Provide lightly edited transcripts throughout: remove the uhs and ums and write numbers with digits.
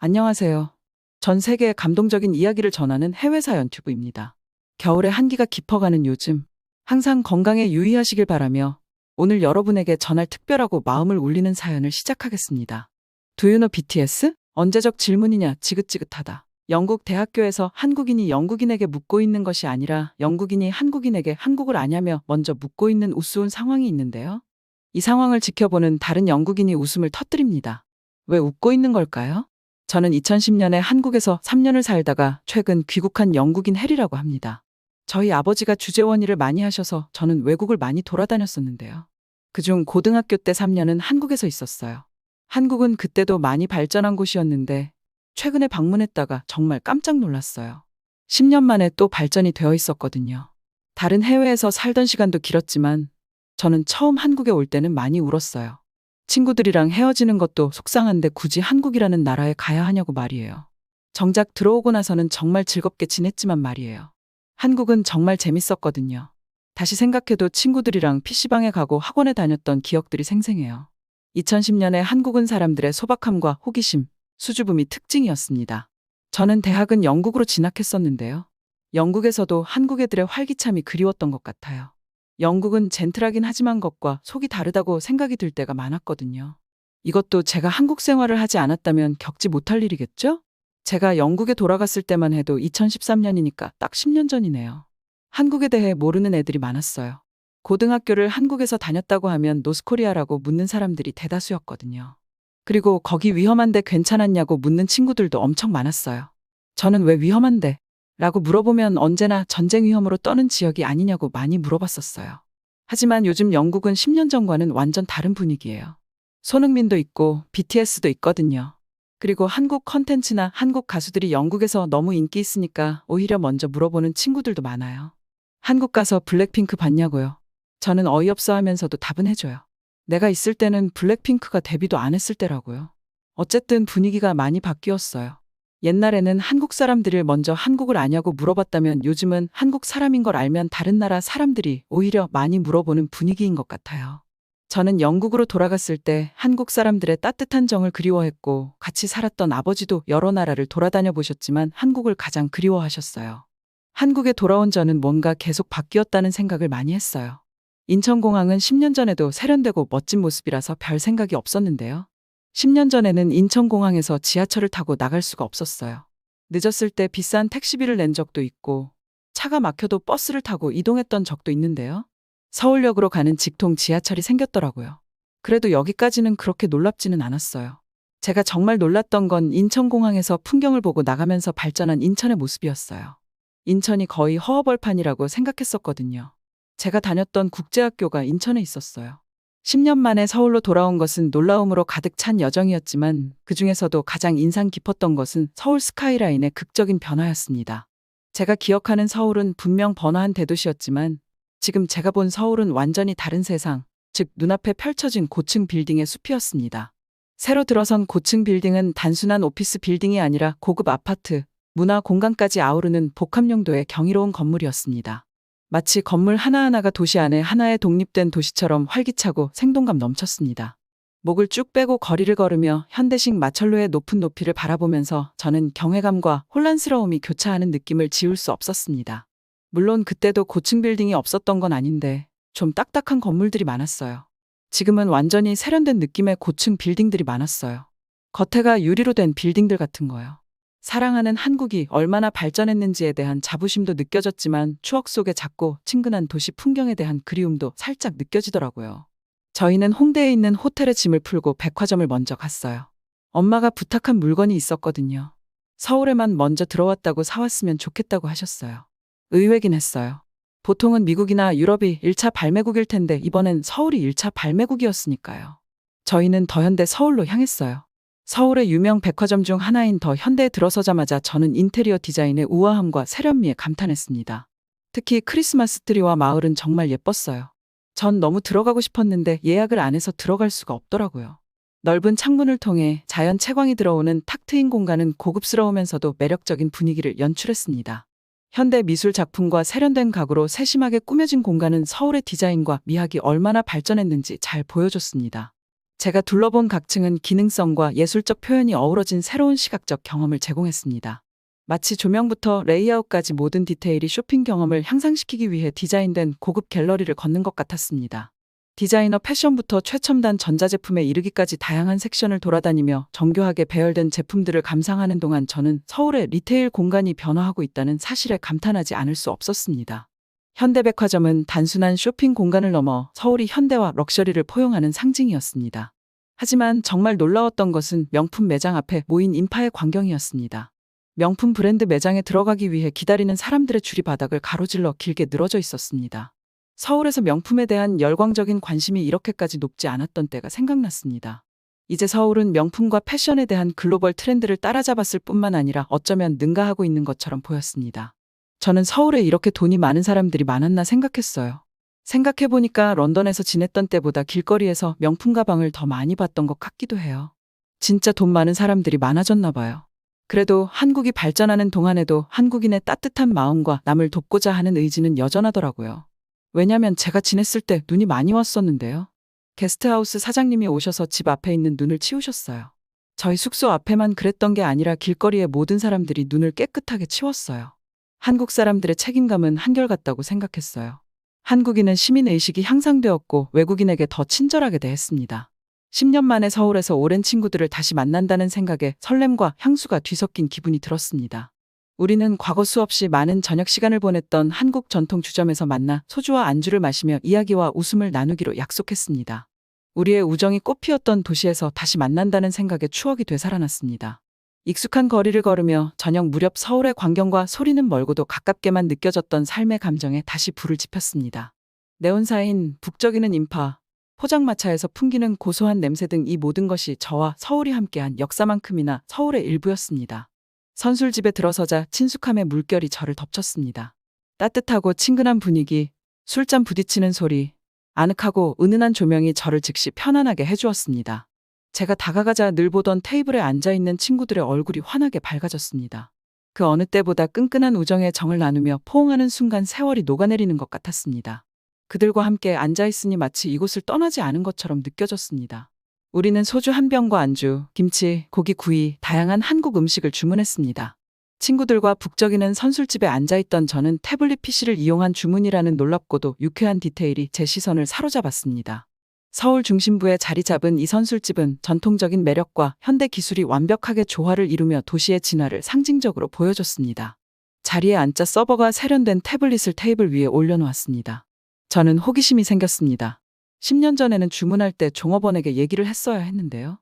안녕하세요. 전 세계의 감동적인 이야기를 전하는 해외사 연튜브입니다. 겨울에 한기가 깊어가는 요즘, 항상 건강에 유의하시길 바라며 오늘 여러분에게 전할 특별하고 마음을 울리는 사연을 시작하겠습니다. Do you know BTS? 언제적 질문이냐 지긋지긋하다. 영국 대학교에서 한국인이 영국인에게 묻고 있는 것이 아니라 영국인이 한국인에게 한국을 아냐며 먼저 묻고 있는 우스운 상황이 있는데요. 이 상황을 지켜보는 다른 영국인이 웃음을 터뜨립니다. 왜 웃고 있는 걸까요? 저는 2010년에 한국에서 3년을 살다가 최근 귀국한 영국인 해리라고 합니다. 저희 아버지가 주재원 일을 많이 하셔서 저는 외국을 많이 돌아다녔었는데요. 그중 고등학교 때 3년은 한국에서 있었어요. 한국은 그때도 많이 발전한 곳이었는데 최근에 방문했다가 정말 깜짝 놀랐어요. 10년 만에 또 발전이 되어 있었거든요. 다른 해외에서 살던 시간도 길었지만 저는 처음 한국에 올 때는 많이 울었어요. 친구들이랑 헤어지는 것도 속상한데 굳이 한국이라는 나라에 가야 하냐고 말이에요. 정작 들어오고 나서는 정말 즐겁게 지냈지만 말이에요. 한국은 정말 재밌었거든요. 다시 생각해도 친구들이랑 PC방에 가고 학원에 다녔던 기억들이 생생해요. 2010년에 한국은 사람들의 소박함과 호기심, 수줍음이 특징이었습니다. 저는 대학은 영국으로 진학했었는데요. 영국에서도 한국 애들의 활기참이 그리웠던 것 같아요. 영국은 젠틀하긴 하지만 것과 속이 다르다고 생각이 들 때가 많았거든요. 이것도 제가 한국 생활을 하지 않았다면 겪지 못할 일이겠죠? 제가 영국에 돌아갔을 때만 해도 2013년이니까 딱 10년 전이네요. 한국에 대해 모르는 애들이 많았어요. 고등학교를 한국에서 다녔다고 하면 노스코리아라고 묻는 사람들이 대다수였거든요. 그리고 거기 위험한데 괜찮았냐고 묻는 친구들도 엄청 많았어요. 저는 왜 위험한데? 라고 물어보면 언제나 전쟁 위험으로 떠는 지역이 아니냐고 많이 물어봤었어요. 하지만 요즘 영국은 10년 전과는 완전 다른 분위기예요. 손흥민도 있고 BTS도 있거든요. 그리고 한국 컨텐츠나 한국 가수들이 영국에서 너무 인기 있으니까 오히려 먼저 물어보는 친구들도 많아요. 한국 가서 블랙핑크 봤냐고요? 저는 어이없어 하면서도 답은 해줘요. 내가 있을 때는 블랙핑크가 데뷔도 안 했을 때라고요. 어쨌든 분위기가 많이 바뀌었어요. 옛날에는 한국 사람들을 먼저 한국을 아냐고 물어봤다면 요즘은 한국 사람인 걸 알면 다른 나라 사람들이 오히려 많이 물어보는 분위기인 것 같아요. 저는 영국으로 돌아갔을 때 한국 사람들의 따뜻한 정을 그리워했고 같이 살았던 아버지도 여러 나라를 돌아다녀 보셨지만 한국을 가장 그리워하셨어요. 한국에 돌아온 저는 뭔가 계속 바뀌었다는 생각을 많이 했어요. 인천공항은 10년 전에도 세련되고 멋진 모습이라서 별 생각이 없었는데요. 10년 전에는 인천공항에서 지하철을 타고 나갈 수가 없었어요. 늦었을 때 비싼 택시비를 낸 적도 있고 차가 막혀도 버스를 타고 이동했던 적도 있는데요. 서울역으로 가는 직통 지하철이 생겼더라고요. 그래도 여기까지는 그렇게 놀랍지는 않았어요. 제가 정말 놀랐던 건 인천공항에서 풍경을 보고 나가면서 발전한 인천의 모습이었어요. 인천이 거의 허허벌판이라고 생각했었거든요. 제가 다녔던 국제학교가 인천에 있었어요. 10년 만에 서울로 돌아온 것은 놀라움으로 가득 찬 여정이었지만 그중에서도 가장 인상 깊었던 것은 서울 스카이라인의 극적인 변화였습니다. 제가 기억하는 서울은 분명 번화한 대도시였지만 지금 제가 본 서울은 완전히 다른 세상, 즉 눈앞에 펼쳐진 고층 빌딩의 숲이었습니다. 새로 들어선 고층 빌딩은 단순한 오피스 빌딩이 아니라 고급 아파트, 문화 공간까지 아우르는 복합용도의 경이로운 건물이었습니다. 마치 건물 하나하나가 도시 안에 하나의 독립된 도시처럼 활기차고 생동감 넘쳤습니다. 목을 쭉 빼고 거리를 걸으며 현대식 마철로의 높은 높이를 바라보면서 저는 경외감과 혼란스러움이 교차하는 느낌을 지울 수 없었습니다. 물론 그때도 고층 빌딩이 없었던 건 아닌데 좀 딱딱한 건물들이 많았어요. 지금은 완전히 세련된 느낌의 고층 빌딩들이 많았어요. 겉에가 유리로 된 빌딩들 같은 거요. 사랑하는 한국이 얼마나 발전했는지에 대한 자부심도 느껴졌지만 추억 속의 작고 친근한 도시 풍경에 대한 그리움도 살짝 느껴지더라고요. 저희는 홍대에 있는 호텔에 짐을 풀고 백화점을 먼저 갔어요. 엄마가 부탁한 물건이 있었거든요. 서울에만 먼저 들어왔다고 사왔으면 좋겠다고 하셨어요. 의외긴 했어요. 보통은 미국이나 유럽이 1차 발매국일 텐데 이번엔 서울이 1차 발매국이었으니까요. 저희는 더현대 서울로 향했어요. 서울의 유명 백화점 중 하나인 더 현대에 들어서자마자 저는 인테리어 디자인의 우아함과 세련미에 감탄했습니다. 특히 크리스마스 트리와 마을은 정말 예뻤어요. 전 너무 들어가고 싶었는데 예약을 안 해서 들어갈 수가 없더라고요. 넓은 창문을 통해 자연 채광이 들어오는 탁 트인 공간은 고급스러우면서도 매력적인 분위기를 연출했습니다. 현대 미술 작품과 세련된 가구로 세심하게 꾸며진 공간은 서울의 디자인과 미학이 얼마나 발전했는지 잘 보여줬습니다. 제가 둘러본 각층은 기능성과 예술적 표현이 어우러진 새로운 시각적 경험을 제공했습니다. 마치 조명부터 레이아웃까지 모든 디테일이 쇼핑 경험을 향상시키기 위해 디자인된 고급 갤러리를 걷는 것 같았습니다. 디자이너 패션부터 최첨단 전자제품에 이르기까지 다양한 섹션을 돌아다니며 정교하게 배열된 제품들을 감상하는 동안 저는 서울의 리테일 공간이 변화하고 있다는 사실에 감탄하지 않을 수 없었습니다. 현대백화점은 단순한 쇼핑 공간을 넘어 서울이 현대와 럭셔리를 포용하는 상징이었습니다. 하지만 정말 놀라웠던 것은 명품 매장 앞에 모인 인파의 광경이었습니다. 명품 브랜드 매장에 들어가기 위해 기다리는 사람들의 줄이 바닥을 가로질러 길게 늘어져 있었습니다. 서울에서 명품에 대한 열광적인 관심이 이렇게까지 높지 않았던 때가 생각났습니다. 이제 서울은 명품과 패션에 대한 글로벌 트렌드를 따라잡았을 뿐만 아니라 어쩌면 능가하고 있는 것처럼 보였습니다. 저는 서울에 이렇게 돈이 많은 사람들이 많았나 생각했어요. 생각해보니까 런던에서 지냈던 때보다 길거리에서 명품 가방을 더 많이 봤던 것 같기도 해요. 진짜 돈 많은 사람들이 많아졌나 봐요. 그래도 한국이 발전하는 동안에도 한국인의 따뜻한 마음과 남을 돕고자 하는 의지는 여전하더라고요. 왜냐면 제가 지냈을 때 눈이 많이 왔었는데요. 게스트하우스 사장님이 오셔서 집 앞에 있는 눈을 치우셨어요. 저희 숙소 앞에만 그랬던 게 아니라 길거리의 모든 사람들이 눈을 깨끗하게 치웠어요. 한국 사람들의 책임감은 한결같다고 생각했어요. 한국인은 시민의식이 향상되었고 외국인에게 더 친절하게 대했습니다. 10년 만에 서울에서 오랜 친구들을 다시 만난다는 생각에 설렘과 향수가 뒤섞인 기분이 들었습니다. 우리는 과거 수없이 많은 저녁 시간을 보냈던 한국 전통 주점에서 만나 소주와 안주를 마시며 이야기와 웃음을 나누기로 약속했습니다. 우리의 우정이 꽃피었던 도시에서 다시 만난다는 생각에 추억이 되살아났습니다. 익숙한 거리를 걸으며 저녁 무렵 서울의 광경과 소리는 멀고도 가깝게만 느껴졌던 삶의 감정에 다시 불을 지폈습니다. 네온사인, 북적이는 인파, 포장마차에서 풍기는 고소한 냄새 등 이 모든 것이 저와 서울이 함께한 역사만큼이나 서울의 일부였습니다. 선술집에 들어서자 친숙함의 물결이 저를 덮쳤습니다. 따뜻하고 친근한 분위기, 술잔 부딪히는 소리, 아늑하고 은은한 조명이 저를 즉시 편안하게 해주었습니다. 제가 다가가자 늘 보던 테이블에 앉아있는 친구들의 얼굴이 환하게 밝아졌습니다. 그 어느 때보다 끈끈한 우정의 정을 나누며 포옹하는 순간 세월이 녹아내리는 것 같았습니다. 그들과 함께 앉아있으니 마치 이곳을 떠나지 않은 것처럼 느껴졌습니다. 우리는 소주 한 병과 안주, 김치, 고기 구이, 다양한 한국 음식을 주문했습니다. 친구들과 북적이는 선술집에 앉아있던 저는 태블릿 PC를 이용한 주문이라는 놀랍고도 유쾌한 디테일이 제 시선을 사로잡았습니다. 서울 중심부에 자리 잡은 이 선술집은 전통적인 매력과 현대 기술이 완벽하게 조화를 이루며 도시의 진화를 상징적으로 보여줬습니다. 자리에 앉자 서버가 세련된 태블릿을 테이블 위에 올려놓았습니다. 저는 호기심이 생겼습니다. 10년 전에는 주문할 때 종업원에게 얘기를 했어야 했는데요.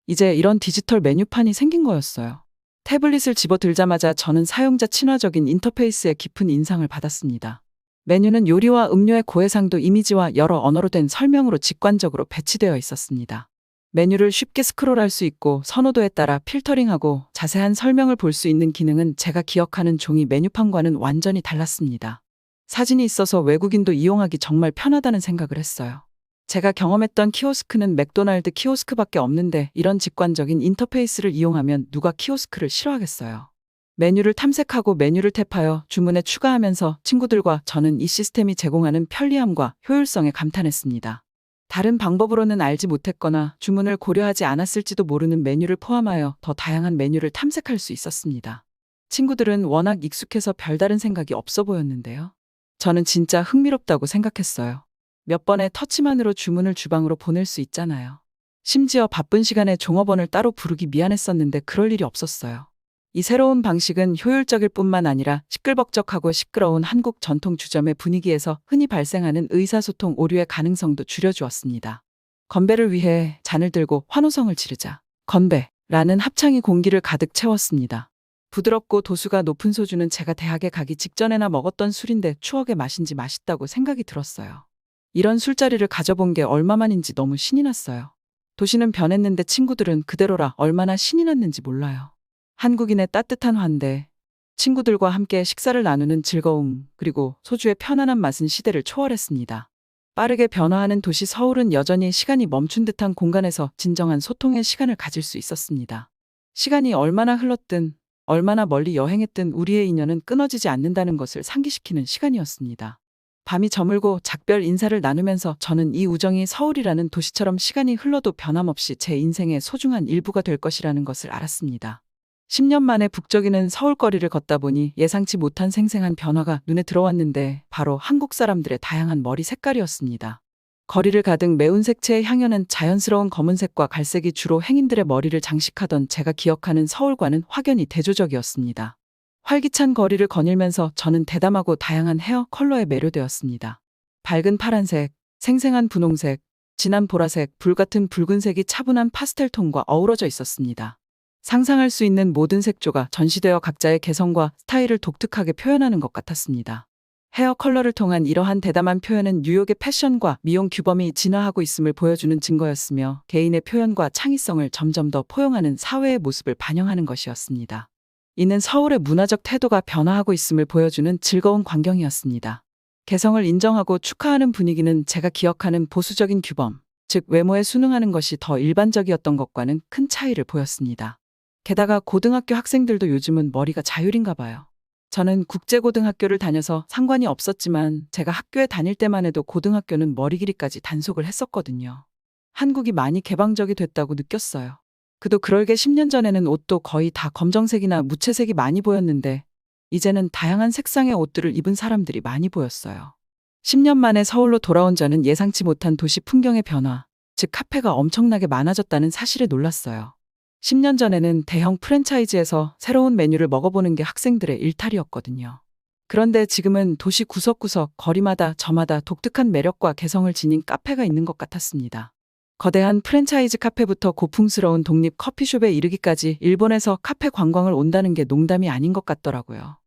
이제 이런 디지털 메뉴판이 생긴 거였어요. 태블릿을 집어들자마자 저는 사용자 친화적인 인터페이스에 깊은 인상을 받았습니다. 메뉴는 요리와 음료의 고해상도 이미지와 여러 언어로 된 설명으로 직관적으로 배치되어 있었습니다. 메뉴를 쉽게 스크롤할 수 있고 선호도에 따라 필터링하고 자세한 설명을 볼 수 있는 기능은 제가 기억하는 종이 메뉴판과는 완전히 달랐습니다. 사진이 있어서 외국인도 이용하기 정말 편하다는 생각을 했어요. 제가 경험했던 키오스크는 맥도날드 키오스크밖에 없는데 이런 직관적인 인터페이스를 이용하면 누가 키오스크를 싫어하겠어요. 메뉴를 탐색하고 메뉴를 탭하여 주문에 추가하면서 친구들과 저는 이 시스템이 제공하는 편리함과 효율성에 감탄했습니다. 다른 방법으로는 알지 못했거나 주문을 고려하지 않았을지도 모르는 메뉴를 포함하여 더 다양한 메뉴를 탐색할 수 있었습니다. 친구들은 워낙 익숙해서 별다른 생각이 없어 보였는데요. 저는 진짜 흥미롭다고 생각했어요. 몇 번의 터치만으로 주문을 주방으로 보낼 수 있잖아요. 심지어 바쁜 시간에 종업원을 따로 부르기 미안했었는데 그럴 일이 없었어요. 이 새로운 방식은 효율적일 뿐만 아니라 시끌벅적하고 시끄러운 한국 전통 주점의 분위기에서 흔히 발생하는 의사소통 오류의 가능성도 줄여주었습니다. 건배를 위해 잔을 들고 환호성을 지르자 건배라는 합창이 공기를 가득 채웠습니다. 부드럽고 도수가 높은 소주는 제가 대학에 가기 직전에나 먹었던 술인데 추억의 맛인지 맛있다고 생각이 들었어요. 이런 술자리를 가져본 게 얼마만인지 너무 신이 났어요. 도시는 변했는데 친구들은 그대로라 얼마나 신이 났는지 몰라요. 한국인의 따뜻한 환대, 친구들과 함께 식사를 나누는 즐거움, 그리고 소주의 편안한 맛은 시대를 초월했습니다. 빠르게 변화하는 도시 서울은 여전히 시간이 멈춘 듯한 공간에서 진정한 소통의 시간을 가질 수 있었습니다. 시간이 얼마나 흘렀든, 얼마나 멀리 여행했든 우리의 인연은 끊어지지 않는다는 것을 상기시키는 시간이었습니다. 밤이 저물고 작별 인사를 나누면서 저는 이 우정이 서울이라는 도시처럼 시간이 흘러도 변함없이 제 인생의 소중한 일부가 될 것이라는 것을 알았습니다. 10년 만에 북적이는 서울거리를 걷다 보니 예상치 못한 생생한 변화가 눈에 들어왔는데 바로 한국 사람들의 다양한 머리 색깔이었습니다. 거리를 가득 매운 색채의 향연은 자연스러운 검은색과 갈색이 주로 행인들의 머리를 장식하던 제가 기억하는 서울과는 확연히 대조적이었습니다. 활기찬 거리를 거닐면서 저는 대담하고 다양한 헤어 컬러에 매료되었습니다. 밝은 파란색, 생생한 분홍색, 진한 보라색, 불같은 붉은색이 차분한 파스텔톤과 어우러져 있었습니다. 상상할 수 있는 모든 색조가 전시되어 각자의 개성과 스타일을 독특하게 표현하는 것 같았습니다. 헤어 컬러를 통한 이러한 대담한 표현은 뉴욕의 패션과 미용 규범이 진화하고 있음을 보여주는 증거였으며 개인의 표현과 창의성을 점점 더 포용하는 사회의 모습을 반영하는 것이었습니다. 이는 서울의 문화적 태도가 변화하고 있음을 보여주는 즐거운 광경이었습니다. 개성을 인정하고 축하하는 분위기는 제가 기억하는 보수적인 규범, 즉 외모에 순응하는 것이 더 일반적이었던 것과는 큰 차이를 보였습니다. 게다가 고등학교 학생들도 요즘은 머리가 자율인가 봐요. 저는 국제고등학교를 다녀서 상관이 없었지만 제가 학교에 다닐 때만 해도 고등학교는 머리 길이까지 단속을 했었거든요. 한국이 많이 개방적이 됐다고 느꼈어요. 그도 그럴게 10년 전에는 옷도 거의 다 검정색이나 무채색이 많이 보였는데 이제는 다양한 색상의 옷들을 입은 사람들이 많이 보였어요. 10년 만에 서울로 돌아온 저는 예상치 못한 도시 풍경의 변화, 즉 카페가 엄청나게 많아졌다는 사실에 놀랐어요. 10년 전에는 대형 프랜차이즈에서 새로운 메뉴를 먹어보는 게 학생들의 일탈이었거든요. 그런데 지금은 도시 구석구석 거리마다 저마다 독특한 매력과 개성을 지닌 카페가 있는 것 같았습니다. 거대한 프랜차이즈 카페부터 고풍스러운 독립 커피숍에 이르기까지 일본에서 카페 관광을 온다는 게 농담이 아닌 것 같더라고요.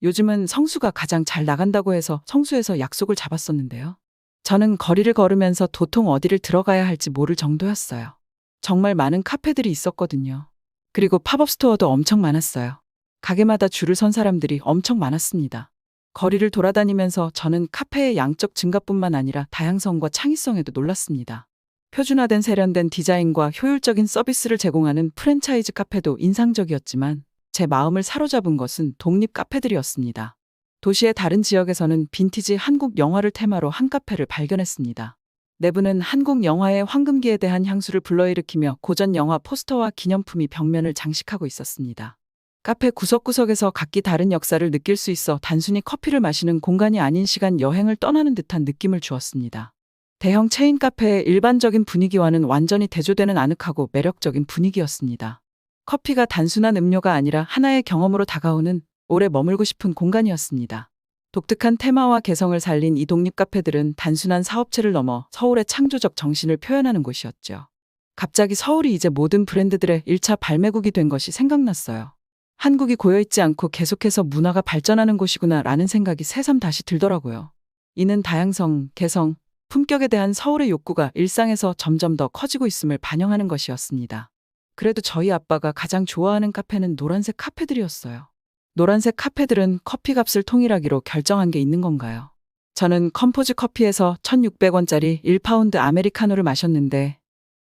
요즘은 성수가 가장 잘 나간다고 해서 성수에서 약속을 잡았었는데요. 저는 거리를 걸으면서 도통 어디를 들어가야 할지 모를 정도였어요. 정말 많은 카페들이 있었거든요. 그리고 팝업 스토어도 엄청 많았어요. 가게마다 줄을 선 사람들이 엄청 많았습니다. 거리를 돌아다니면서 저는 카페의 양적 증가뿐만 아니라 다양성과 창의성에도 놀랐습니다. 표준화된 세련된 디자인과 효율적인 서비스를 제공하는 프랜차이즈 카페도 인상적이었지만 제 마음을 사로잡은 것은 독립 카페들이었습니다. 도시의 다른 지역에서는 빈티지 한국 영화를 테마로 한 카페를 발견했습니다. 내부는 한국 영화의 황금기에 대한 향수를 불러일으키며 고전 영화 포스터와 기념품이 벽면을 장식하고 있었습니다. 카페 구석구석에서 각기 다른 역사를 느낄 수 있어 단순히 커피를 마시는 공간이 아닌 시간 여행을 떠나는 듯한 느낌을 주었습니다. 대형 체인 카페의 일반적인 분위기와는 완전히 대조되는 아늑하고 매력적인 분위기였습니다. 커피가 단순한 음료가 아니라 하나의 경험으로 다가오는 오래 머물고 싶은 공간이었습니다. 독특한 테마와 개성을 살린 이 독립 카페들은 단순한 사업체를 넘어 서울의 창조적 정신을 표현하는 곳이었죠. 갑자기 서울이 이제 모든 브랜드들의 1차 발매국이 된 것이 생각났어요. 한국이 고여있지 않고 계속해서 문화가 발전하는 곳이구나 라는 생각이 새삼 다시 들더라고요. 이는 다양성, 개성, 품격에 대한 서울의 욕구가 일상에서 점점 더 커지고 있음을 반영하는 것이었습니다. 그래도 저희 아빠가 가장 좋아하는 카페는 노란색 카페들이었어요. 노란색 카페들은 커피값을 통일하기로 결정한 게 있는 건가요? 저는 컴포즈 커피에서 1,600원짜리 1파운드 아메리카노를 마셨는데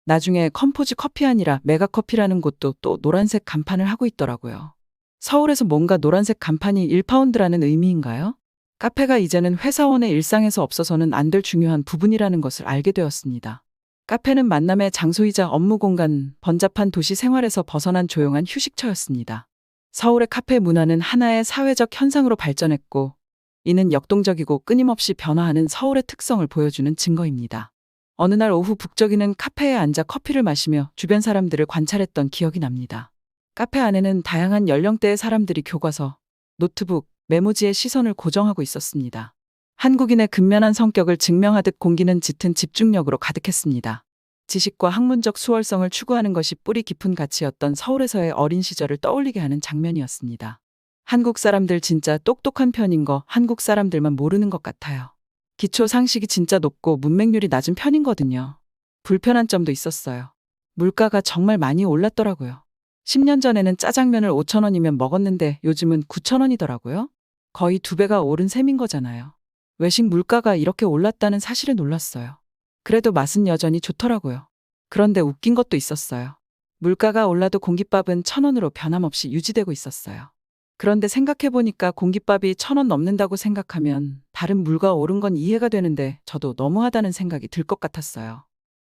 나중에 컴포즈 커피 아니라 메가커피라는 곳도 또 노란색 간판을 하고 있더라고요. 서울에서 뭔가 노란색 간판이 1파운드라는 의미인가요? 카페가 이제는 회사원의 일상에서 없어서는 안 될 중요한 부분이라는 것을 알게 되었습니다. 카페는 만남의 장소이자 업무 공간, 번잡한 도시 생활에서 벗어난 조용한 휴식처였습니다. 서울의 카페 문화는 하나의 사회적 현상으로 발전했고, 이는 역동적이고 끊임없이 변화하는 서울의 특성을 보여주는 증거입니다. 어느 날 오후 북적이는 카페에 앉아 커피를 마시며 주변 사람들을 관찰했던 기억이 납니다. 카페 안에는 다양한 연령대의 사람들이 교과서, 노트북, 메모지에 시선을 고정하고 있었습니다. 한국인의 근면한 성격을 증명하듯 공기는 짙은 집중력으로 가득했습니다. 지식과 학문적 수월성을 추구하는 것이 뿌리 깊은 가치였던 서울에서의 어린 시절을 떠올리게 하는 장면이었습니다. 한국 사람들 진짜 똑똑한 편인 거 한국 사람들만 모르는 것 같아요. 기초 상식이 진짜 높고 문맹률이 낮은 편이거든요. 불편한 점도 있었어요. 물가가 정말 많이 올랐더라고요. 10년 전에는 짜장면을 5,000원이면 먹었는데 요즘은 9,000원이더라고요. 거의 2배가 오른 셈인 거잖아요. 외식 물가가 이렇게 올랐다는 사실에 놀랐어요. 그래도 맛은 여전히 좋더라고요. 그런데 웃긴 것도 있었어요. 물가가 올라도 공깃밥은 1,000원으로 변함없이 유지되고 있었어요. 그런데 생각해보니까 공깃밥이 1,000원 넘는다고 생각하면 다른 물가 오른 건 이해가 되는데 저도 너무하다는 생각이 들 것 같았어요.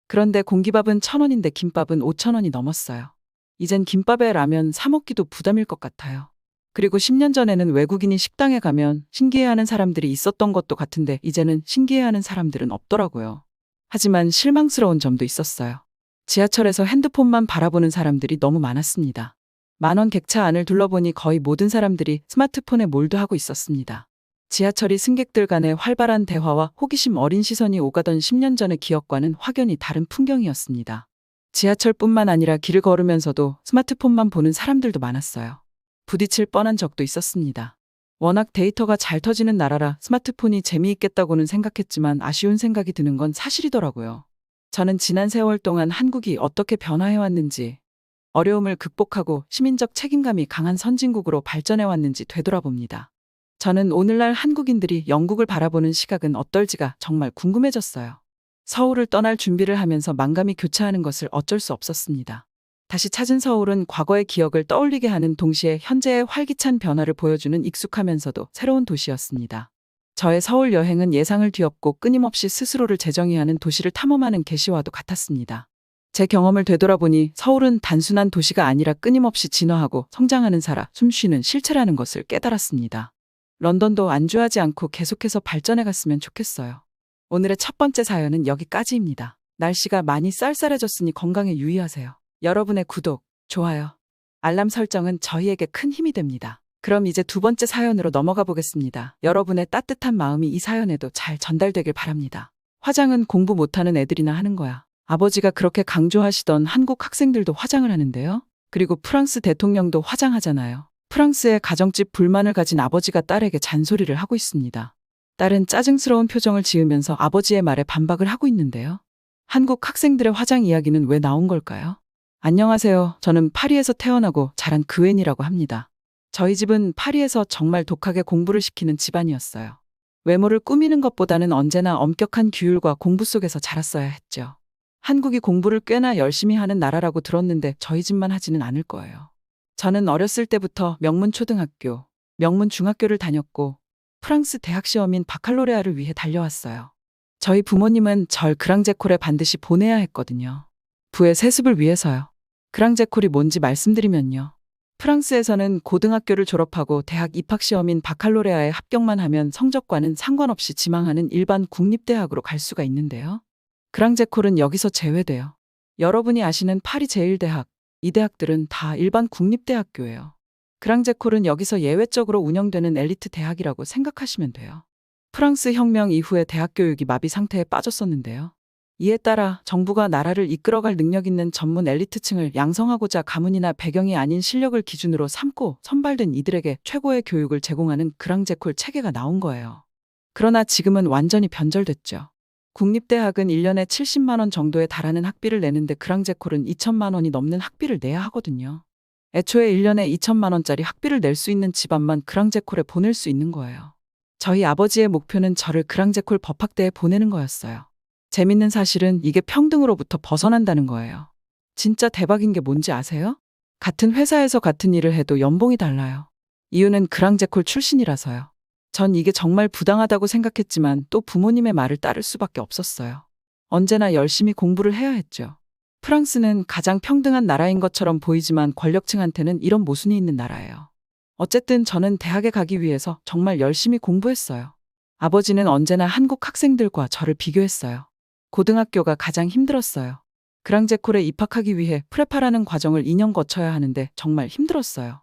그런데 공기밥은 1,000원인데 김밥은 5,000원이 넘었어요. 이젠 김밥에 라면 사 먹기도 부담일 것 같아요. 그리고 10년 전에는 외국인이 식당에 가면 신기해하는 사람들이 있었던 것도 같은데 이제는 신기해하는 사람들은 없더라고요. 하지만 실망스러운 점도 있었어요. 지하철에서 핸드폰만 바라보는 사람들이 너무 많았습니다. 10,000원 객차 안을 둘러보니 거의 모든 사람들이 스마트폰에 몰두하고 있었습니다. 지하철이 승객들 간의 활발한 대화와 호기심 어린 시선이 오가던 10년 전의 기억과는 확연히 다른 풍경이었습니다. 지하철뿐만 아니라 길을 걸으면서도 스마트폰만 보는 사람들도 많았어요. 부딪힐 뻔한 적도 있었습니다. 워낙 데이터가 잘 터지는 나라라 스마트폰이 재미있겠다고는 생각했지만 아쉬운 생각이 드는 건 사실이더라고요. 저는 지난 세월 동안 한국이 어떻게 변화해왔는지, 어려움을 극복하고 시민적 책임감이 강한 선진국으로 발전해왔는지 되돌아봅니다. 저는 오늘날 한국인들이 영국을 바라보는 시각은 어떨지가 정말 궁금해졌어요. 서울을 떠날 준비를 하면서 만감이 교차하는 것을 어쩔 수 없었습니다. 다시 찾은 서울은 과거의 기억을 떠올리게 하는 동시에 현재의 활기찬 변화를 보여주는 익숙하면서도 새로운 도시였습니다. 저의 서울 여행은 예상을 뒤엎고 끊임없이 스스로를 재정의하는 도시를 탐험하는 계시와도 같았습니다. 제 경험을 되돌아보니 서울은 단순한 도시가 아니라 끊임없이 진화하고 성장하는 살아 숨쉬는 실체라는 것을 깨달았습니다. 런던도 안주하지 않고 계속해서 발전해 갔으면 좋겠어요. 오늘의 첫 번째 사연은 여기까지입니다. 날씨가 많이 쌀쌀해졌으니 건강에 유의하세요. 여러분의 구독, 좋아요, 알람 설정은 저희에게 큰 힘이 됩니다. 그럼 이제 두 번째 사연으로 넘어가 보겠습니다. 여러분의 따뜻한 마음이 이 사연에도 잘 전달되길 바랍니다. 화장은 공부 못하는 애들이나 하는 거야. 아버지가 그렇게 강조하시던 한국 학생들도 화장을 하는데요. 그리고 프랑스 대통령도 화장하잖아요. 프랑스의 가정집 불만을 가진 아버지가 딸에게 잔소리를 하고 있습니다. 딸은 짜증스러운 표정을 지으면서 아버지의 말에 반박을 하고 있는데요. 한국 학생들의 화장 이야기는 왜 나온 걸까요? 안녕하세요. 저는 파리에서 태어나고 자란 그웬이라고 합니다. 저희 집은 파리에서 정말 독하게 공부를 시키는 집안이었어요. 외모를 꾸미는 것보다는 언제나 엄격한 규율과 공부 속에서 자랐어야 했죠. 한국이 공부를 꽤나 열심히 하는 나라라고 들었는데 저희 집만 하지는 않을 거예요. 저는 어렸을 때부터 명문 초등학교, 명문 중학교를 다녔고 프랑스 대학 시험인 바칼로레아를 위해 달려왔어요. 저희 부모님은 절 그랑제콜에 반드시 보내야 했거든요. 부의 세습을 위해서요. 그랑제콜이 뭔지 말씀드리면요. 프랑스에서는 고등학교를 졸업하고 대학 입학 시험인 바칼로레아에 합격만 하면 성적과는 상관없이 지망하는 일반 국립대학으로 갈 수가 있는데요. 그랑제콜은 여기서 제외돼요. 여러분이 아시는 파리 제1대학, 이 대학들은 다 일반 국립대학교예요. 그랑제콜은 여기서 예외적으로 운영되는 엘리트 대학이라고 생각하시면 돼요. 프랑스 혁명 이후에 대학 교육이 마비 상태에 빠졌었는데요. 이에 따라 정부가 나라를 이끌어갈 능력 있는 전문 엘리트층을 양성하고자 가문이나 배경이 아닌 실력을 기준으로 삼고 선발된 이들에게 최고의 교육을 제공하는 그랑제콜 체계가 나온 거예요. 그러나 지금은 완전히 변절됐죠. 국립대학은 1년에 70만 원 정도에 달하는 학비를 내는데 그랑제콜은 2천만 원이 넘는 학비를 내야 하거든요. 애초에 1년에 2천만 원짜리 학비를 낼 수 있는 집안만 그랑제콜에 보낼 수 있는 거예요. 저희 아버지의 목표는 저를 그랑제콜 법학대에 보내는 거였어요. 재밌는 사실은 이게 평등으로부터 벗어난다는 거예요. 진짜 대박인 게 뭔지 아세요? 같은 회사에서 같은 일을 해도 연봉이 달라요. 이유는 그랑제콜 출신이라서요. 전 이게 정말 부당하다고 생각했지만 또 부모님의 말을 따를 수밖에 없었어요. 언제나 열심히 공부를 해야 했죠. 프랑스는 가장 평등한 나라인 것처럼 보이지만 권력층한테는 이런 모순이 있는 나라예요. 어쨌든 저는 대학에 가기 위해서 정말 열심히 공부했어요. 아버지는 언제나 한국 학생들과 저를 비교했어요. 고등학교가 가장 힘들었어요. 그랑제콜에 입학하기 위해 프레파라는 과정을 2년 거쳐야 하는데 정말 힘들었어요.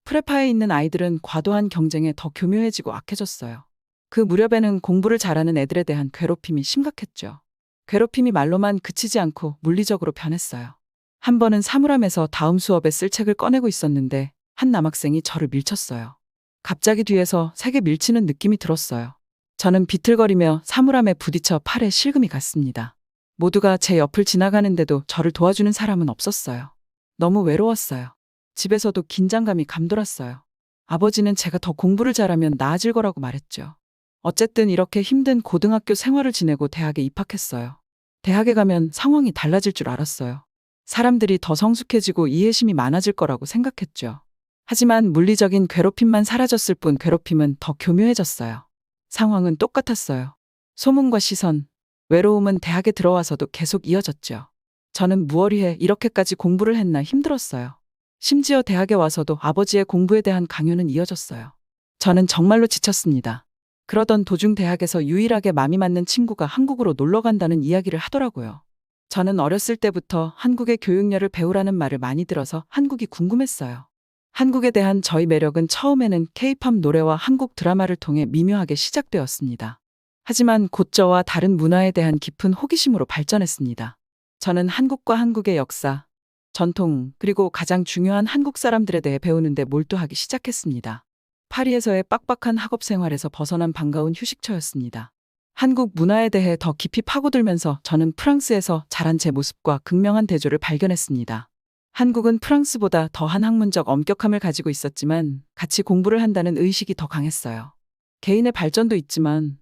프레파에 있는 아이들은 과도한 경쟁에 더 교묘해지고 악해졌어요. 그 무렵에는 공부를 잘하는 애들에 대한 괴롭힘이 심각했죠. 괴롭힘이 말로만 그치지 않고 물리적으로 변했어요. 한 번은 사물함에서 다음 수업에 쓸 책을 꺼내고 있었는데 한 남학생이 저를 밀쳤어요. 갑자기 뒤에서 세게 밀치는 느낌이 들었어요. 저는 비틀거리며 사물함에 부딪혀 팔에 실금이 갔습니다. 모두가 제 옆을 지나가는데도 저를 도와주는 사람은 없었어요. 너무 외로웠어요. 집에서도 긴장감이 감돌았어요. 아버지는 제가 더 공부를 잘하면 나아질 거라고 말했죠. 어쨌든 이렇게 힘든 고등학교 생활을 지내고 대학에 입학했어요. 대학에 가면 상황이 달라질 줄 알았어요. 사람들이 더 성숙해지고 이해심이 많아질 거라고 생각했죠. 하지만 물리적인 괴롭힘만 사라졌을 뿐 괴롭힘은 더 교묘해졌어요. 상황은 똑같았어요. 소문과 시선, 외로움은 대학에 들어와서도 계속 이어졌죠. 저는 무얼위해 이렇게까지 공부를 했나 힘들었어요. 심지어 대학에 와서도 아버지의 공부에 대한 강요는 이어졌어요. 저는 정말로 지쳤습니다. 그러던 도중 대학에서 유일하게 마음이 맞는 친구가 한국으로 놀러 간다는 이야기를 하더라고요. 저는 어렸을 때부터 한국의 교육열을 배우라는 말을 많이 들어서 한국이 궁금했어요. 한국에 대한 저희 매력은 처음에는 K-팝 노래와 한국 드라마를 통해 미묘하게 시작되었습니다. 하지만 곧 저와 다른 문화에 대한 깊은 호기심으로 발전했습니다. 저는 한국과 한국의 역사, 전통, 그리고 가장 중요한 한국 사람들에 대해 배우는데 몰두하기 시작했습니다. 파리에서의 빡빡한 학업 생활에서 벗어난 반가운 휴식처였습니다. 한국 문화에 대해 더 깊이 파고들면서 저는 프랑스에서 자란 제 모습과 극명한 대조를 발견했습니다. 한국은 프랑스보다 더한 학문적 엄격함을 가지고 있었지만 같이 공부를 한다는 의식이 더 강했어요. 개인의 발전도 있지만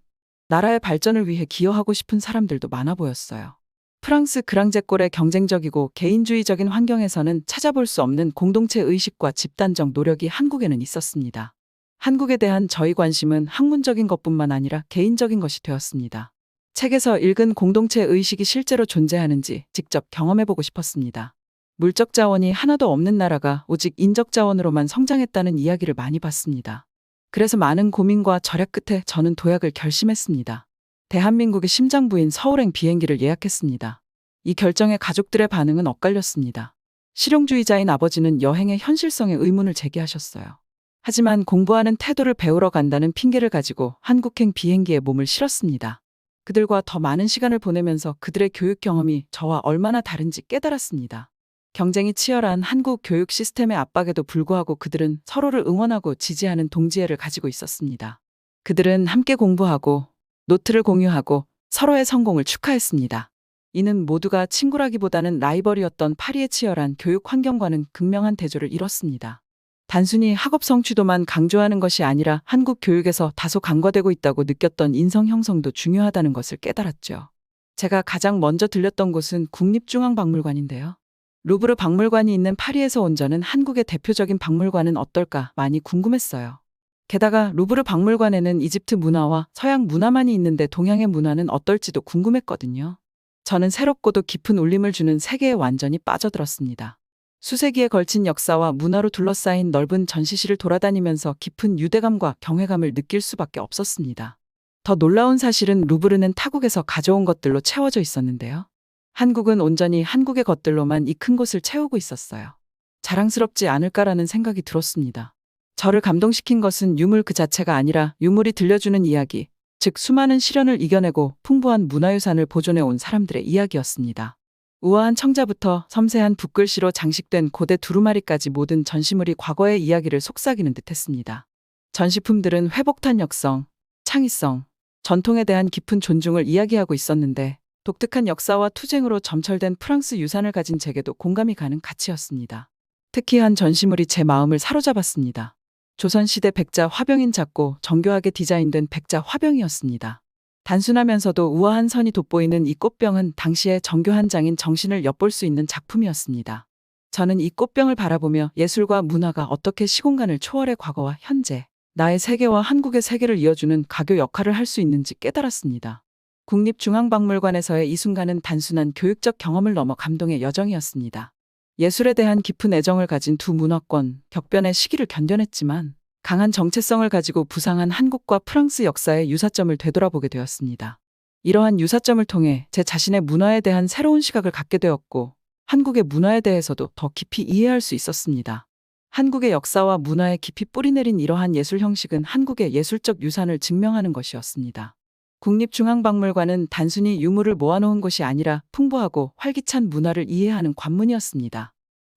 나라의 발전을 위해 기여하고 싶은 사람들도 많아 보였어요. 프랑스 그랑제꼴의 경쟁적이고 개인주의적인 환경에서는 찾아볼 수 없는 공동체 의식과 집단적 노력이 한국에는 있었습니다. 한국에 대한 저희 관심은 학문적인 것뿐만 아니라 개인적인 것이 되었습니다. 책에서 읽은 공동체 의식이 실제로 존재하는지 직접 경험해보고 싶었습니다. 물적 자원이 하나도 없는 나라가 오직 인적 자원으로만 성장했다는 이야기를 많이 봤습니다. 그래서 많은 고민과 절약 끝에 저는 도약을 결심했습니다. 대한민국의 심장부인 서울행 비행기를 예약했습니다. 이 결정에 가족들의 반응은 엇갈렸습니다. 실용주의자인 아버지는 여행의 현실성에 의문을 제기하셨어요. 하지만 공부하는 태도를 배우러 간다는 핑계를 가지고 한국행 비행기에 몸을 실었습니다. 그들과 더 많은 시간을 보내면서 그들의 교육 경험이 저와 얼마나 다른지 깨달았습니다. 경쟁이 치열한 한국 교육 시스템의 압박에도 불구하고 그들은 서로를 응원하고 지지하는 동지애를 가지고 있었습니다. 그들은 함께 공부하고 노트를 공유하고 서로의 성공을 축하했습니다. 이는 모두가 친구라기보다는 라이벌이었던 파리의 치열한 교육 환경과는 극명한 대조를 이뤘습니다. 단순히 학업 성취도만 강조하는 것이 아니라 한국 교육에서 다소 간과되고 있다고 느꼈던 인성 형성도 중요하다는 것을 깨달았죠. 제가 가장 먼저 들렸던 곳은 국립중앙박물관인데요. 루브르 박물관이 있는 파리에서 온 저는 한국의 대표적인 박물관은 어떨까 많이 궁금했어요. 게다가 루브르 박물관에는 이집트 문화와 서양 문화만이 있는데 동양의 문화는 어떨지도 궁금했거든요. 저는 새롭고도 깊은 울림을 주는 세계에 완전히 빠져들었습니다. 수세기에 걸친 역사와 문화로 둘러싸인 넓은 전시실을 돌아다니면서 깊은 유대감과 경외감을 느낄 수밖에 없었습니다. 더 놀라운 사실은 루브르는 타국에서 가져온 것들로 채워져 있었는데요. 한국은 온전히 한국의 것들로만 이 큰 곳을 채우고 있었어요. 자랑스럽지 않을까라는 생각이 들었습니다. 저를 감동시킨 것은 유물 그 자체가 아니라 유물이 들려주는 이야기, 즉 수많은 시련을 이겨내고 풍부한 문화유산을 보존해온 사람들의 이야기였습니다. 우아한 청자부터 섬세한 붓글씨로 장식된 고대 두루마리까지 모든 전시물이 과거의 이야기를 속삭이는 듯했습니다. 전시품들은 회복탄력성, 창의성, 전통에 대한 깊은 존중을 이야기하고 있었는데 독특한 역사와 투쟁으로 점철된 프랑스 유산을 가진 제게도 공감이 가는 가치였습니다. 특히 한 전시물이 제 마음을 사로잡았습니다. 조선시대 백자 화병인 작고 정교하게 디자인된 백자 화병이었습니다. 단순하면서도 우아한 선이 돋보이는 이 꽃병은 당시의 정교한 장인 정신을 엿볼 수 있는 작품이었습니다. 저는 이 꽃병을 바라보며 예술과 문화가 어떻게 시공간을 초월해 과거와 현재, 나의 세계와 한국의 세계를 이어주는 가교 역할을 할 수 있는지 깨달았습니다. 국립중앙박물관에서의 이 순간은 단순한 교육적 경험을 넘어 감동의 여정이었습니다. 예술에 대한 깊은 애정을 가진 두 문화권, 격변의 시기를 견뎌냈지만 강한 정체성을 가지고 부상한 한국과 프랑스 역사의 유사점을 되돌아보게 되었습니다. 이러한 유사점을 통해 제 자신의 문화에 대한 새로운 시각을 갖게 되었고 한국의 문화에 대해서도 더 깊이 이해할 수 있었습니다. 한국의 역사와 문화에 깊이 뿌리내린 이러한 예술 형식은 한국의 예술적 유산을 증명하는 것이었습니다. 국립중앙박물관은 단순히 유물을 모아놓은 곳이 아니라 풍부하고 활기찬 문화를 이해하는 관문이었습니다.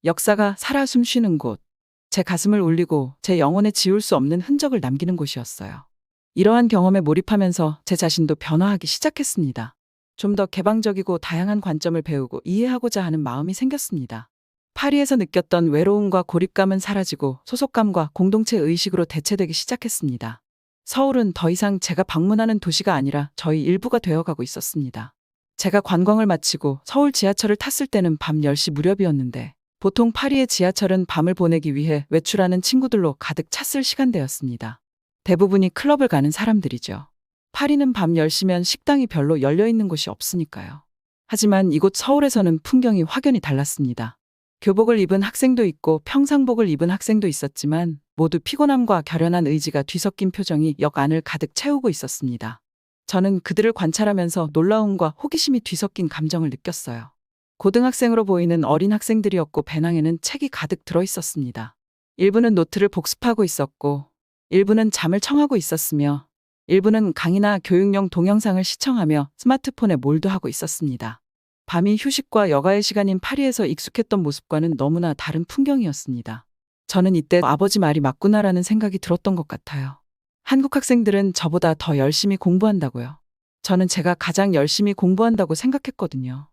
역사가 살아 숨쉬는 곳, 제 가슴을 울리고 제 영혼에 지울 수 없는 흔적을 남기는 곳이었어요. 이러한 경험에 몰입하면서 제 자신도 변화하기 시작했습니다. 좀 더 개방적이고 다양한 관점을 배우고 이해하고자 하는 마음이 생겼습니다. 파리에서 느꼈던 외로움과 고립감은 사라지고 소속감과 공동체 의식으로 대체되기 시작했습니다. 서울은 더 이상 제가 방문하는 도시가 아니라 저희 일부가 되어가고 있었습니다. 제가 관광을 마치고 서울 지하철을 탔을 때는 밤 10시 무렵이었는데 보통 파리의 지하철은 밤을 보내기 위해 외출하는 친구들로 가득 찼을 시간대였습니다. 대부분이 클럽을 가는 사람들이죠. 파리는 밤 10시면 식당이 별로 열려 있는 곳이 없으니까요. 하지만 이곳 서울에서는 풍경이 확연히 달랐습니다. 교복을 입은 학생도 있고 평상복을 입은 학생도 있었지만 모두 피곤함과 결연한 의지가 뒤섞인 표정이 역 안을 가득 채우고 있었습니다. 저는 그들을 관찰하면서 놀라움과 호기심이 뒤섞인 감정을 느꼈어요. 고등학생으로 보이는 어린 학생들이었고 배낭에는 책이 가득 들어 있었습니다. 일부는 노트를 복습하고 있었고 일부는 잠을 청하고 있었으며 일부는 강의나 교육용 동영상을 시청하며 스마트폰에 몰두하고 있었습니다. 밤이 휴식과 여가의 시간인 파리에서 익숙했던 모습과는 너무나 다른 풍경이었습니다. 저는 이때 아버지 말이 맞구나라는 생각이 들었던 것 같아요. 한국 학생들은 저보다 더 열심히 공부한다고요. 저는 제가 가장 열심히 공부한다고 생각했거든요.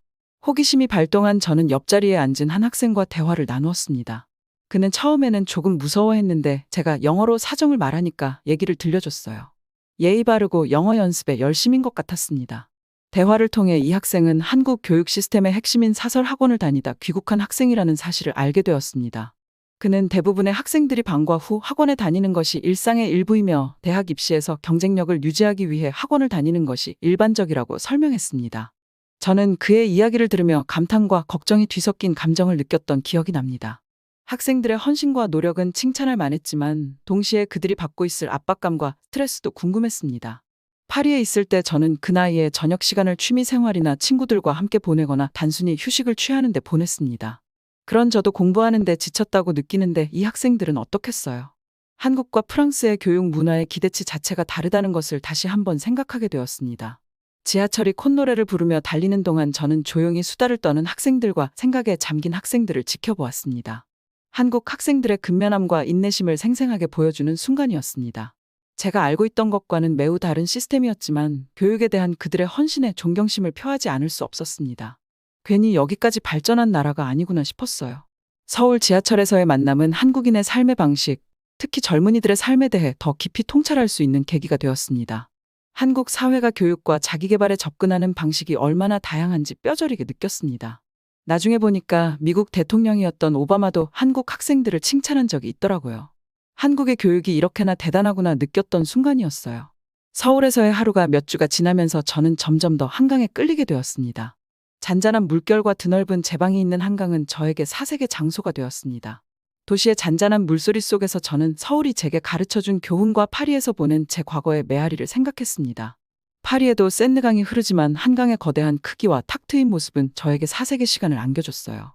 호기심이 발동한 저는 옆자리에 앉은 한 학생과 대화를 나누었습니다. 그는 처음에는 조금 무서워했는데 제가 영어로 사정을 말하니까 얘기를 들려줬어요. 예의 바르고 영어 연습에 열심인 것 같았습니다. 대화를 통해 이 학생은 한국 교육 시스템의 핵심인 사설 학원을 다니다 귀국한 학생이라는 사실을 알게 되었습니다. 그는 대부분의 학생들이 방과 후 학원에 다니는 것이 일상의 일부이며 대학 입시에서 경쟁력을 유지하기 위해 학원을 다니는 것이 일반적이라고 설명했습니다. 저는 그의 이야기를 들으며 감탄과 걱정이 뒤섞인 감정을 느꼈던 기억이 납니다. 학생들의 헌신과 노력은 칭찬할 만했지만 동시에 그들이 받고 있을 압박감과 스트레스도 궁금했습니다. 파리에 있을 때 저는 그 나이에 저녁 시간을 취미 생활이나 친구들과 함께 보내거나 단순히 휴식을 취하는 데 보냈습니다. 그런 저도 공부하는데 지쳤다고 느끼는데 이 학생들은 어떻겠어요? 한국과 프랑스의 교육 문화의 기대치 자체가 다르다는 것을 다시 한번 생각하게 되었습니다. 지하철이 콧노래를 부르며 달리는 동안 저는 조용히 수다를 떠는 학생들과 생각에 잠긴 학생들을 지켜보았습니다. 한국 학생들의 근면함과 인내심을 생생하게 보여주는 순간이었습니다. 제가 알고 있던 것과는 매우 다른 시스템이었지만 교육에 대한 그들의 헌신에 존경심을 표하지 않을 수 없었습니다. 괜히 여기까지 발전한 나라가 아니구나 싶었어요. 서울 지하철에서의 만남은 한국인의 삶의 방식, 특히 젊은이들의 삶에 대해 더 깊이 통찰할 수 있는 계기가 되었습니다. 한국 사회가 교육과 자기계발에 접근하는 방식이 얼마나 다양한지 뼈저리게 느꼈습니다. 나중에 보니까 미국 대통령이었던 오바마도 한국 학생들을 칭찬한 적이 있더라고요. 한국의 교육이 이렇게나 대단하구나 느꼈던 순간이었어요. 서울에서의 하루가 몇 주가 지나면서 저는 점점 더 한강에 끌리게 되었습니다. 잔잔한 물결과 드넓은 제방이 있는 한강은 저에게 사색의 장소가 되었습니다. 도시의 잔잔한 물소리 속에서 저는 서울이 제게 가르쳐준 교훈과 파리에서 보낸 제 과거의 메아리를 생각했습니다. 파리에도 샌드강이 흐르지만 한강의 거대한 크기와 탁 트인 모습은 저에게 사색의 시간을 안겨줬어요.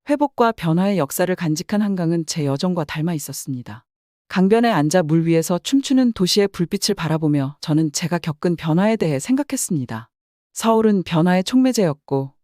회복과 변화의 역사를 간직한 한강은 제 여정과 닮아 있었습니다. 강변에 앉아 물 위에서 춤추는 도시의 불빛을 바라보며 저는 제가 겪은 변화에 대해 생각했습니다. 서울은 변화의 촉매제였고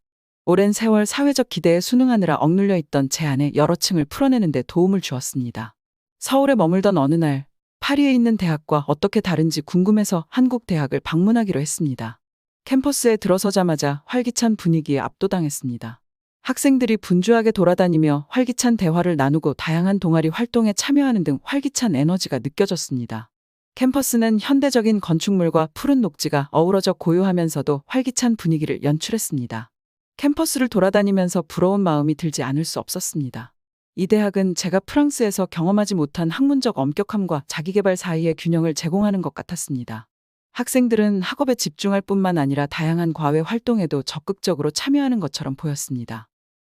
오랜 세월 사회적 기대에 순응하느라 억눌려 있던 제 안에 여러 층을 풀어내는 데 도움을 주었습니다. 서울에 머물던 어느 날 파리에 있는 대학과 어떻게 다른지 궁금해서 한국 대학을 방문하기로 했습니다. 캠퍼스에 들어서자마자 활기찬 분위기에 압도당했습니다. 학생들이 분주하게 돌아다니며 활기찬 대화를 나누고 다양한 동아리 활동에 참여하는 등 활기찬 에너지가 느껴졌습니다. 캠퍼스는 현대적인 건축물과 푸른 녹지가 어우러져 고요하면서도 활기찬 분위기를 연출했습니다. 캠퍼스를 돌아다니면서 부러운 마음이 들지 않을 수 없었습니다. 이 대학은 제가 프랑스에서 경험하지 못한 학문적 엄격함과 자기계발 사이의 균형을 제공하는 것 같았습니다. 학생들은 학업에 집중할 뿐만 아니라 다양한 과외 활동에도 적극적으로 참여하는 것처럼 보였습니다.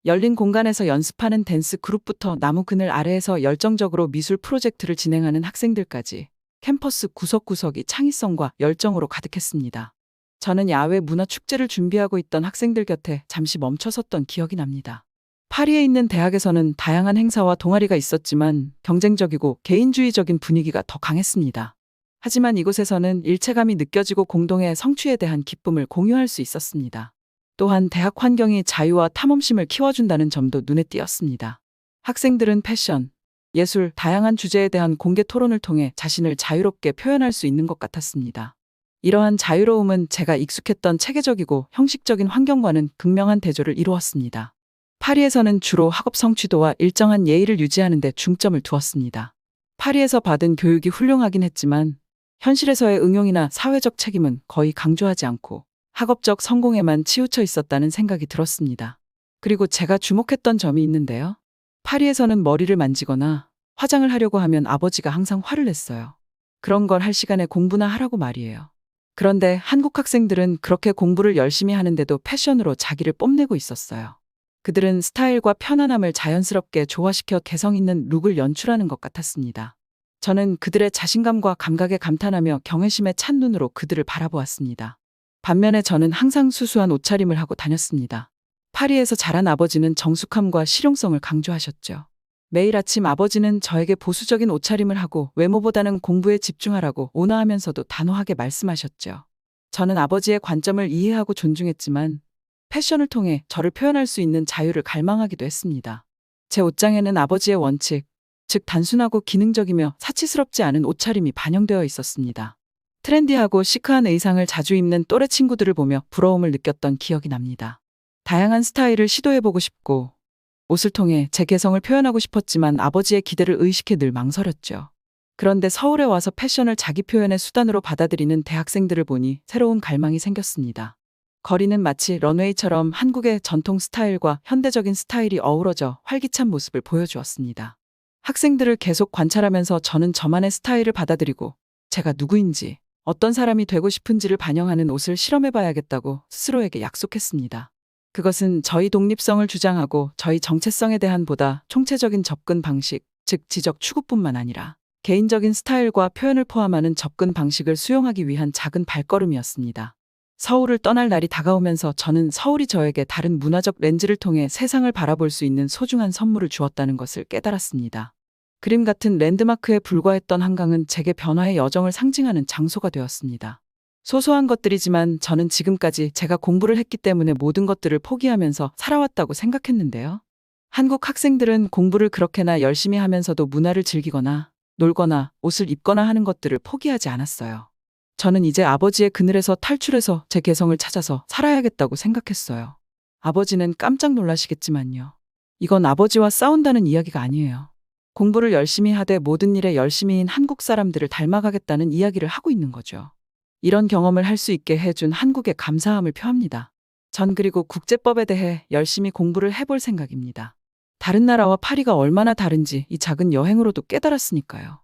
열린 공간에서 연습하는 댄스 그룹부터 나무 그늘 아래에서 열정적으로 미술 프로젝트를 진행하는 학생들까지 캠퍼스 구석구석이 창의성과 열정으로 가득했습니다. 저는 야외 문화 축제를 준비하고 있던 학생들 곁에 잠시 멈춰섰던 기억이 납니다. 파리에 있는 대학에서는 다양한 행사와 동아리가 있었지만 경쟁적이고 개인주의적인 분위기가 더 강했습니다. 하지만 이곳에서는 일체감이 느껴지고 공동의 성취에 대한 기쁨을 공유할 수 있었습니다. 또한 대학 환경이 자유와 탐험심을 키워준다는 점도 눈에 띄었습니다. 학생들은 패션, 예술, 다양한 주제에 대한 공개 토론을 통해 자신을 자유롭게 표현할 수 있는 것 같았습니다. 이러한 자유로움은 제가 익숙했던 체계적이고 형식적인 환경과는 극명한 대조를 이루었습니다. 파리에서는 주로 학업 성취도와 일정한 예의를 유지하는 데 중점을 두었습니다. 파리에서 받은 교육이 훌륭하긴 했지만 현실에서의 응용이나 사회적 책임은 거의 강조하지 않고 학업적 성공에만 치우쳐 있었다는 생각이 들었습니다. 그리고 제가 주목했던 점이 있는데요. 파리에서는 머리를 만지거나 화장을 하려고 하면 아버지가 항상 화를 냈어요. 그런 걸 할 시간에 공부나 하라고 말이에요. 그런데 한국 학생들은 그렇게 공부를 열심히 하는데도 패션으로 자기를 뽐내고 있었어요. 그들은 스타일과 편안함을 자연스럽게 조화시켜 개성 있는 룩을 연출하는 것 같았습니다. 저는 그들의 자신감과 감각에 감탄하며 경외심에 찬 눈으로 그들을 바라보았습니다. 반면에 저는 항상 수수한 옷차림을 하고 다녔습니다. 파리에서 자란 아버지는 정숙함과 실용성을 강조하셨죠. 매일 아침 아버지는 저에게 보수적인 옷차림을 하고 외모보다는 공부에 집중하라고 온화하면서도 단호하게 말씀하셨죠. 저는 아버지의 관점을 이해하고 존중했지만 패션을 통해 저를 표현할 수 있는 자유를 갈망하기도 했습니다. 제 옷장에는 아버지의 원칙, 즉 단순하고 기능적이며 사치스럽지 않은 옷차림이 반영되어 있었습니다. 트렌디하고 시크한 의상을 자주 입는 또래 친구들을 보며 부러움을 느꼈던 기억이 납니다. 다양한 스타일을 시도해보고 싶고 옷을 통해 제 개성을 표현하고 싶었지만 아버지의 기대를 의식해 늘 망설였죠. 그런데 서울에 와서 패션을 자기 표현의 수단으로 받아들이는 대학생들을 보니 새로운 갈망이 생겼습니다. 거리는 마치 런웨이처럼 한국의 전통 스타일과 현대적인 스타일이 어우러져 활기찬 모습을 보여주었습니다. 학생들을 계속 관찰하면서 저는 저만의 스타일을 받아들이고 제가 누구인지, 어떤 사람이 되고 싶은지를 반영하는 옷을 실험해봐야겠다고 스스로에게 약속했습니다. 그것은 저희 독립성을 주장하고 저희 정체성에 대한 보다 총체적인 접근 방식, 즉 지적 추구뿐만 아니라 개인적인 스타일과 표현을 포함하는 접근 방식을 수용하기 위한 작은 발걸음이었습니다. 서울을 떠날 날이 다가오면서 저는 서울이 저에게 다른 문화적 렌즈를 통해 세상을 바라볼 수 있는 소중한 선물을 주었다는 것을 깨달았습니다. 그림 같은 랜드마크에 불과했던 한강은 제게 변화의 여정을 상징하는 장소가 되었습니다. 소소한 것들이지만 저는 지금까지 제가 공부를 했기 때문에 모든 것들을 포기하면서 살아왔다고 생각했는데요. 한국 학생들은 공부를 그렇게나 열심히 하면서도 문화를 즐기거나 놀거나 옷을 입거나 하는 것들을 포기하지 않았어요. 저는 이제 아버지의 그늘에서 탈출해서 제 개성을 찾아서 살아야겠다고 생각했어요. 아버지는 깜짝 놀라시겠지만요. 이건 아버지와 싸운다는 이야기가 아니에요. 공부를 열심히 하되 모든 일에 열심히인 한국 사람들을 닮아가겠다는 이야기를 하고 있는 거죠. 이런 경험을 할 수 있게 해준 한국에 감사함을 표합니다. 전 그리고 국제법에 대해 열심히 공부를 해볼 생각입니다. 다른 나라와 파리가 얼마나 다른지 이 작은 여행으로도 깨달았으니까요.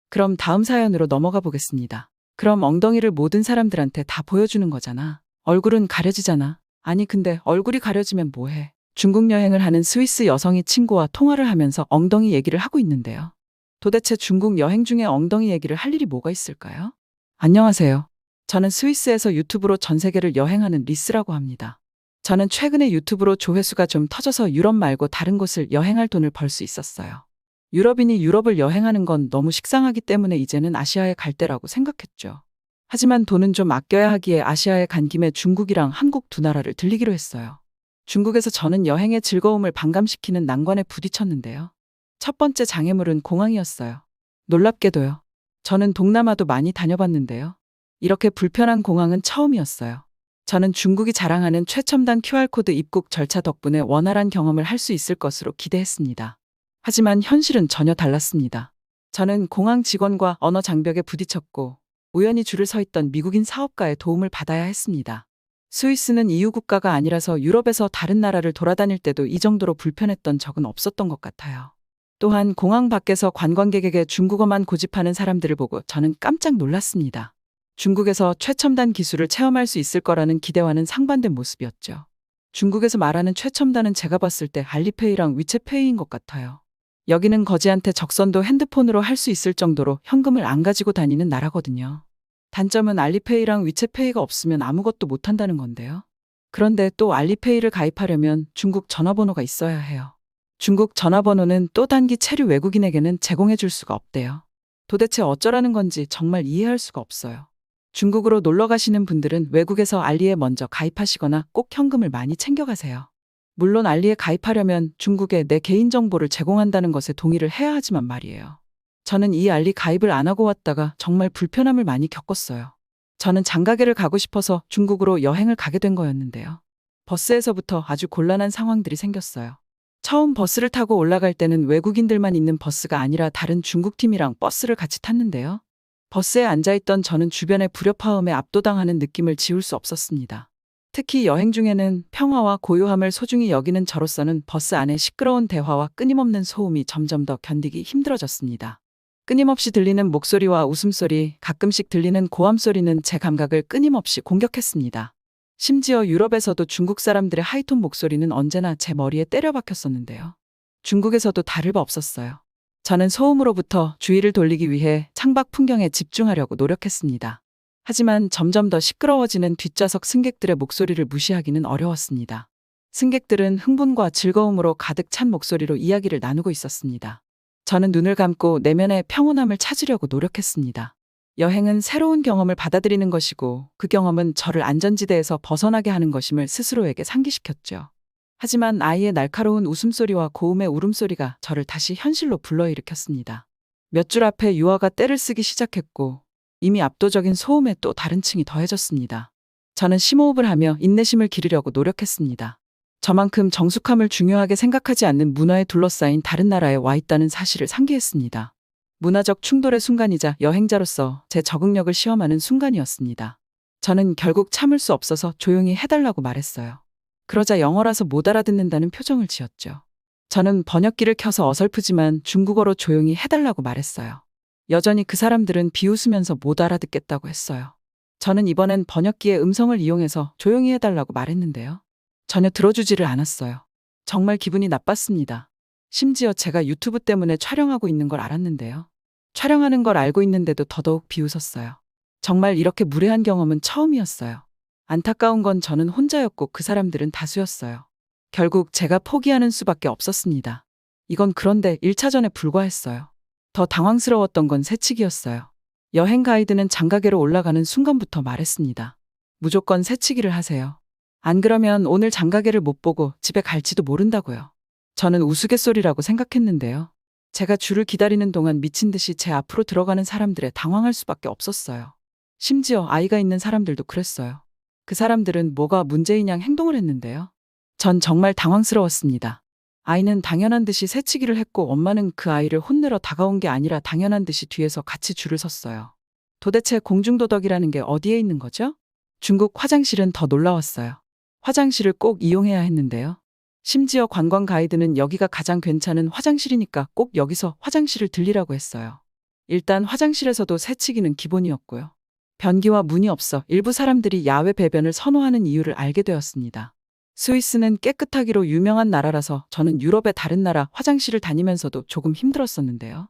그럼 다음 사연으로 넘어가 보겠습니다. 그럼 엉덩이를 모든 사람들한테 다 보여주는 거잖아. 얼굴은 가려지잖아. 아니 근데 얼굴이 가려지면 뭐해? 중국 여행을 하는 스위스 여성이 친구와 통화를 하면서 엉덩이 얘기를 하고 있는데요. 도대체 중국 여행 중에 엉덩이 얘기를 할 일이 뭐가 있을까요? 안녕하세요. 저는 스위스에서 유튜브로 전 세계를 여행하는 리스라고 합니다. 저는 최근에 유튜브로 조회수가 좀 터져서 유럽 말고 다른 곳을 여행할 돈을 벌 수 있었어요. 유럽인이 유럽을 여행하는 건 너무 식상하기 때문에 이제는 아시아에 갈 때라고 생각했죠. 하지만 돈은 좀 아껴야 하기에 아시아에 간 김에 중국이랑 한국 두 나라를 들리기로 했어요. 중국에서 저는 여행의 즐거움을 반감시키는 난관에 부딪혔는데요. 첫 번째 장애물은 공항이었어요. 놀랍게도요. 저는 동남아도 많이 다녀봤는데요. 이렇게 불편한 공항은 처음이었어요. 저는 중국이 자랑하는 최첨단 QR코드 입국 절차 덕분에 원활한 경험을 할 수 있을 것으로 기대했습니다. 하지만 현실은 전혀 달랐습니다. 저는 공항 직원과 언어 장벽에 부딪혔고 우연히 줄을 서 있던 미국인 사업가의 도움을 받아야 했습니다. 스위스는 EU 국가가 아니라서 유럽에서 다른 나라를 돌아다닐 때도 이 정도로 불편했던 적은 없었던 것 같아요. 또한 공항 밖에서 관광객에게 중국어만 고집하는 사람들을 보고 저는 깜짝 놀랐습니다. 중국에서 최첨단 기술을 체험할 수 있을 거라는 기대와는 상반된 모습이었죠. 중국에서 말하는 최첨단은 제가 봤을 때 알리페이랑 위챗페이인 것 같아요. 여기는 거지한테 적선도 핸드폰으로 할 수 있을 정도로 현금을 안 가지고 다니는 나라거든요. 단점은 알리페이랑 위챗페이가 없으면 아무것도 못한다는 건데요. 그런데 또 알리페이를 가입하려면 중국 전화번호가 있어야 해요. 중국 전화번호는 또 단기 체류 외국인에게는 제공해 줄 수가 없대요. 도대체 어쩌라는 건지 정말 이해할 수가 없어요. 중국으로 놀러 가시는 분들은 외국에서 알리에 먼저 가입하시거나 꼭 현금을 많이 챙겨가세요. 물론 알리에 가입하려면 중국에 내 개인정보를 제공한다는 것에 동의를 해야 하지만 말이에요. 저는 이 알리 가입을 안 하고 왔다가 정말 불편함을 많이 겪었어요. 저는 장가게를 가고 싶어서 중국으로 여행을 가게 된 거였는데요. 버스에서부터 아주 곤란한 상황들이 생겼어요. 처음 버스를 타고 올라갈 때는 외국인들만 있는 버스가 아니라 다른 중국팀이랑 버스를 같이 탔는데요. 버스에 앉아있던 저는 주변의 불협화음에 압도당하는 느낌을 지울 수 없었습니다. 특히 여행 중에는 평화와 고요함을 소중히 여기는 저로서는 버스 안의 시끄러운 대화와 끊임없는 소음이 점점 더 견디기 힘들어졌습니다. 끊임없이 들리는 목소리와 웃음소리, 가끔씩 들리는 고함소리는 제 감각을 끊임없이 공격했습니다. 심지어 유럽에서도 중국 사람들의 하이톤 목소리는 언제나 제 머리에 때려 박혔었는데요. 중국에서도 다를 바 없었어요. 저는 소음으로부터 주의를 돌리기 위해 창밖 풍경에 집중하려고 노력했습니다. 하지만 점점 더 시끄러워지는 뒷좌석 승객들의 목소리를 무시하기는 어려웠습니다. 승객들은 흥분과 즐거움으로 가득 찬 목소리로 이야기를 나누고 있었습니다. 저는 눈을 감고 내면의 평온함을 찾으려고 노력했습니다. 여행은 새로운 경험을 받아들이는 것이고 그 경험은 저를 안전지대에서 벗어나게 하는 것임을 스스로에게 상기시켰죠. 하지만 아이의 날카로운 웃음소리와 고음의 울음소리가 저를 다시 현실로 불러일으켰습니다. 몇 줄 앞에 유아가 떼를 쓰기 시작했고 이미 압도적인 소음에 또 다른 층이 더해졌습니다. 저는 심호흡을 하며 인내심을 기르려고 노력했습니다. 저만큼 정숙함을 중요하게 생각하지 않는 문화에 둘러싸인 다른 나라에 와 있다는 사실을 상기했습니다. 문화적 충돌의 순간이자 여행자로서 제 적응력을 시험하는 순간이었습니다. 저는 결국 참을 수 없어서 조용히 해달라고 말했어요. 그러자 영어라서 못 알아듣는다는 표정을 지었죠. 저는 번역기를 켜서 어설프지만 중국어로 조용히 해달라고 말했어요. 여전히 그 사람들은 비웃으면서 못 알아듣겠다고 했어요. 저는 이번엔 번역기의 음성을 이용해서 조용히 해달라고 말했는데요. 전혀 들어주지를 않았어요. 정말 기분이 나빴습니다. 심지어 제가 유튜브 때문에 촬영하고 있는 걸 알았는데요. 촬영하는 걸 알고 있는데도 더더욱 비웃었어요. 정말 이렇게 무례한 경험은 처음이었어요. 안타까운 건 저는 혼자였고 그 사람들은 다수였어요. 결국 제가 포기하는 수밖에 없었습니다. 이건 그런데 1차전에 불과했어요. 더 당황스러웠던 건 새치기였어요. 여행 가이드는 장가게로 올라가는 순간부터 말했습니다. 무조건 새치기를 하세요. 안 그러면 오늘 장가게를 못 보고 집에 갈지도 모른다고요. 저는 우스갯소리라고 생각했는데요. 제가 줄을 기다리는 동안 미친 듯이 제 앞으로 들어가는 사람들에 당황할 수밖에 없었어요. 심지어 아이가 있는 사람들도 그랬어요. 그 사람들은 뭐가 문제인 양 행동을 했는데요. 전 정말 당황스러웠습니다. 아이는 당연한 듯이 새치기를 했고 엄마는 그 아이를 혼내러 다가온 게 아니라 당연한 듯이 뒤에서 같이 줄을 섰어요. 도대체 공중도덕이라는 게 어디에 있는 거죠? 중국 화장실은 더 놀라웠어요. 화장실을 꼭 이용해야 했는데요. 심지어 관광 가이드는 여기가 가장 괜찮은 화장실이니까 꼭 여기서 화장실을 들리라고 했어요. 일단 화장실에서도 새치기는 기본이었고요. 변기와 문이 없어 일부 사람들이 야외 배변을 선호하는 이유를 알게 되었습니다. 스위스는 깨끗하기로 유명한 나라라서 저는 유럽의 다른 나라 화장실을 다니면서도 조금 힘들었었는데요.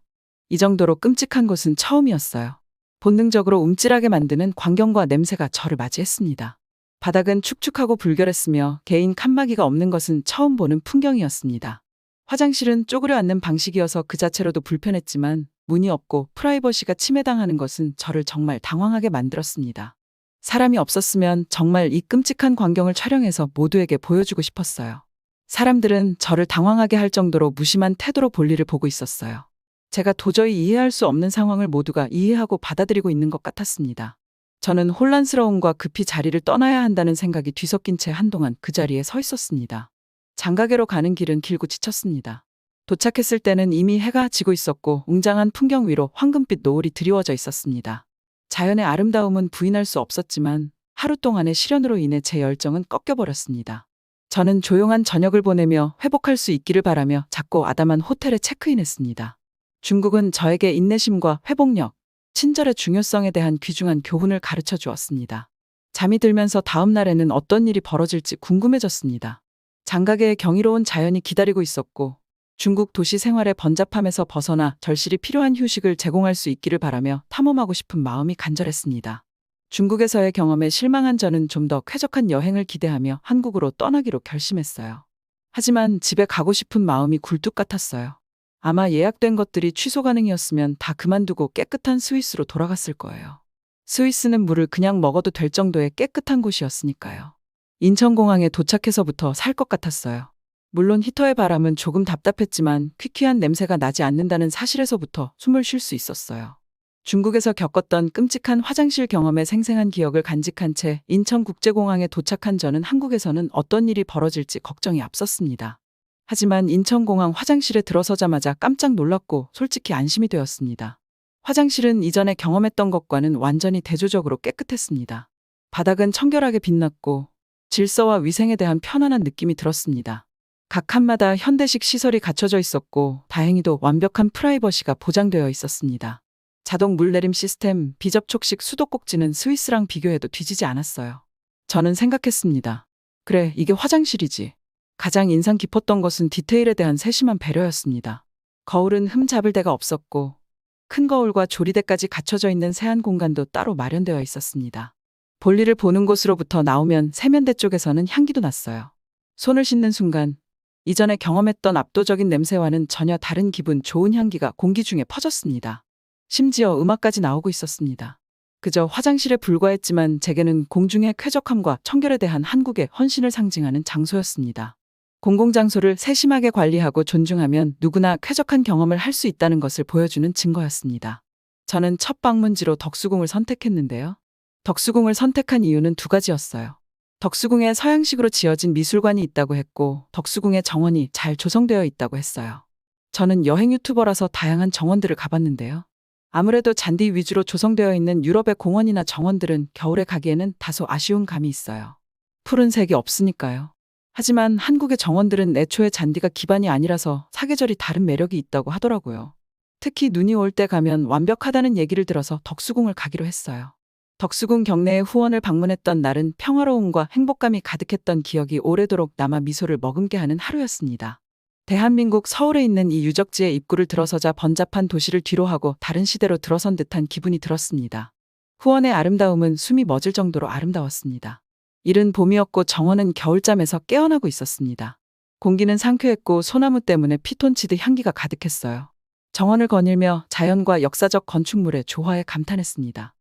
이 정도로 끔찍한 곳은 처음이었어요. 본능적으로 움찔하게 만드는 광경과 냄새가 저를 맞이했습니다. 바닥은 축축하고 불결했으며 개인 칸막이가 없는 것은 처음 보는 풍경이었습니다. 화장실은 쪼그려 앉는 방식이어서 그 자체로도 불편했지만 문이 없고 프라이버시가 침해당하는 것은 저를 정말 당황하게 만들었습니다. 사람이 없었으면 정말 이 끔찍한 광경을 촬영해서 모두에게 보여주고 싶었어요. 사람들은 저를 당황하게 할 정도로 무심한 태도로 볼일을 보고 있었어요. 제가 도저히 이해할 수 없는 상황을 모두가 이해하고 받아들이고 있는 것 같았습니다. 저는 혼란스러움과 급히 자리를 떠나야 한다는 생각이 뒤섞인 채 한동안 그 자리에 서 있었습니다. 장가게로 가는 길은 길고 지쳤습니다. 도착했을 때는 이미 해가 지고 있었고 웅장한 풍경 위로 황금빛 노을이 드리워져 있었습니다. 자연의 아름다움은 부인할 수 없었지만 하루 동안의 시련으로 인해 제 열정은 꺾여버렸습니다. 저는 조용한 저녁을 보내며 회복할 수 있기를 바라며 작고 아담한 호텔에 체크인했습니다. 중국은 저에게 인내심과 회복력, 친절의 중요성에 대한 귀중한 교훈을 가르쳐 주었습니다. 잠이 들면서 다음 날에는 어떤 일이 벌어질지 궁금해졌습니다. 장가게의 경이로운 자연이 기다리고 있었고 중국 도시 생활의 번잡함에서 벗어나 절실히 필요한 휴식을 제공할 수 있기를 바라며 탐험하고 싶은 마음이 간절했습니다. 중국에서의 경험에 실망한 저는 좀 더 쾌적한 여행을 기대하며 한국으로 떠나기로 결심했어요. 하지만 집에 가고 싶은 마음이 굴뚝 같았어요. 아마 예약된 것들이 취소 가능이었으면 다 그만두고 깨끗한 스위스로 돌아갔을 거예요. 스위스는 물을 그냥 먹어도 될 정도의 깨끗한 곳이었으니까요. 인천공항에 도착해서부터 살 것 같았어요. 물론 히터의 바람은 조금 답답했지만 퀴퀴한 냄새가 나지 않는다는 사실에서부터 숨을 쉴 수 있었어요. 중국에서 겪었던 끔찍한 화장실 경험의 생생한 기억을 간직한 채 인천국제공항에 도착한 저는 한국에서는 어떤 일이 벌어질지 걱정이 앞섰습니다. 하지만 인천공항 화장실에 들어서자마자 깜짝 놀랐고 솔직히 안심이 되었습니다. 화장실은 이전에 경험했던 것과는 완전히 대조적으로 깨끗했습니다. 바닥은 청결하게 빛났고 질서와 위생에 대한 편안한 느낌이 들었습니다. 각 칸마다 현대식 시설이 갖춰져 있었고 다행히도 완벽한 프라이버시가 보장되어 있었습니다. 자동 물내림 시스템, 비접촉식 수도 꼭지는 스위스랑 비교해도 뒤지지 않았어요. 저는 생각했습니다. 그래, 이게 화장실이지. 가장 인상 깊었던 것은 디테일에 대한 세심한 배려였습니다. 거울은 흠 잡을 데가 없었고 큰 거울과 조리대까지 갖춰져 있는 세안 공간도 따로 마련되어 있었습니다. 볼일을 보는 곳으로부터 나오면 세면대 쪽에서는 향기도 났어요. 손을 씻는 순간 이전에 경험했던 압도적인 냄새와는 전혀 다른 기분 좋은 향기가 공기 중에 퍼졌습니다. 심지어 음악까지 나오고 있었습니다. 그저 화장실에 불과했지만 제게는 공중의 쾌적함과 청결에 대한 한국의 헌신을 상징하는 장소였습니다. 공공장소를 세심하게 관리하고 존중하면 누구나 쾌적한 경험을 할 수 있다는 것을 보여주는 증거였습니다. 저는 첫 방문지로 덕수궁을 선택했는데요. 덕수궁을 선택한 이유는 두 가지였어요. 덕수궁에 서양식으로 지어진 미술관이 있다고 했고 덕수궁의 정원이 잘 조성되어 있다고 했어요. 저는 여행 유튜버라서 다양한 정원들을 가봤는데요. 아무래도 잔디 위주로 조성되어 있는 유럽의 공원이나 정원들은 겨울에 가기에는 다소 아쉬운 감이 있어요. 푸른색이 없으니까요. 하지만 한국의 정원들은 애초에 잔디가 기반이 아니라서 사계절이 다른 매력이 있다고 하더라고요. 특히 눈이 올 때 가면 완벽하다는 얘기를 들어서 덕수궁을 가기로 했어요. 덕수궁 경내의 후원을 방문했던 날은 평화로움과 행복감이 가득했던 기억이 오래도록 남아 미소를 머금게 하는 하루였습니다. 대한민국 서울에 있는 이 유적지의 입구를 들어서자 번잡한 도시를 뒤로하고 다른 시대로 들어선 듯한 기분이 들었습니다. 후원의 아름다움은 숨이 멎을 정도로 아름다웠습니다. 이른 봄이었고 정원은 겨울잠에서 깨어나고 있었습니다. 공기는 상쾌했고 소나무 때문에 피톤치드 향기가 가득했어요. 정원을 거닐며 자연과 역사적 건축물의 조화에 감탄했습니다.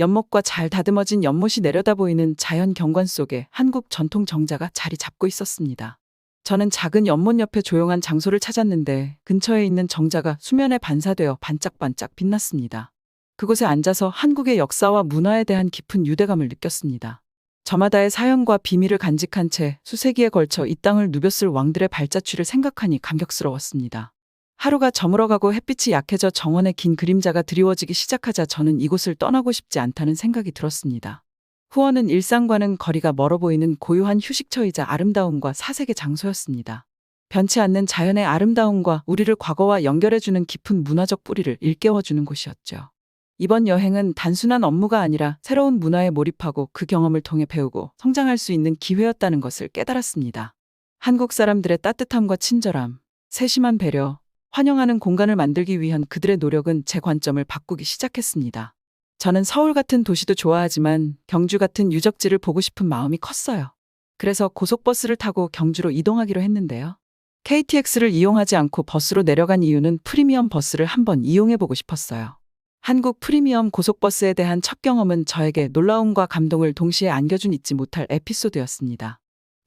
연못과 잘 다듬어진 연못이 내려다 보이는 자연 경관 속에 한국 전통 정자가 자리 잡고 있었습니다. 저는 작은 연못 옆에 조용한 장소를 찾았는데 근처에 있는 정자가 수면에 반사되어 반짝반짝 빛났습니다. 그곳에 앉아서 한국의 역사와 문화에 대한 깊은 유대감을 느꼈습니다. 저마다의 사연과 비밀을 간직한 채 수세기에 걸쳐 이 땅을 누볐을 왕들의 발자취를 생각하니 감격스러웠습니다. 하루가 저물어가고 햇빛이 약해져 정원의 긴 그림자가 드리워지기 시작하자 저는 이곳을 떠나고 싶지 않다는 생각이 들었습니다. 후원은 일상과는 거리가 멀어 보이는 고요한 휴식처이자 아름다움과 사색의 장소였습니다. 변치 않는 자연의 아름다움과 우리를 과거와 연결해주는 깊은 문화적 뿌리를 일깨워주는 곳이었죠. 이번 여행은 단순한 업무가 아니라 새로운 문화에 몰입하고 그 경험을 통해 배우고 성장할 수 있는 기회였다는 것을 깨달았습니다. 한국 사람들의 따뜻함과 친절함, 세심한 배려, 환영하는 공간을 만들기 위한 그들의 노력은 제 관점을 바꾸기 시작했습니다. 저는 서울 같은 도시도 좋아하지만 경주 같은 유적지를 보고 싶은 마음이 컸어요. 그래서 고속버스를 타고 경주로 이동하기로 했는데요. KTX를 이용하지 않고 버스로 내려간 이유는 프리미엄 버스를 한번 이용해보고 싶었어요. 한국 프리미엄 고속버스에 대한 첫 경험은 저에게 놀라움과 감동을 동시에 안겨준 잊지 못할 에피소드였습니다.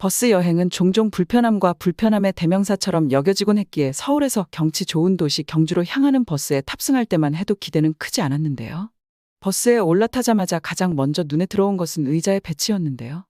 버스 여행은 종종 불편함과 불편함의 대명사처럼 여겨지곤 했기에 서울에서 경치 좋은 도시 경주로 향하는 버스에 탑승할 때만 해도 기대는 크지 않았는데요. 버스에 올라타자마자 가장 먼저 눈에 들어온 것은 의자의 배치였는데요.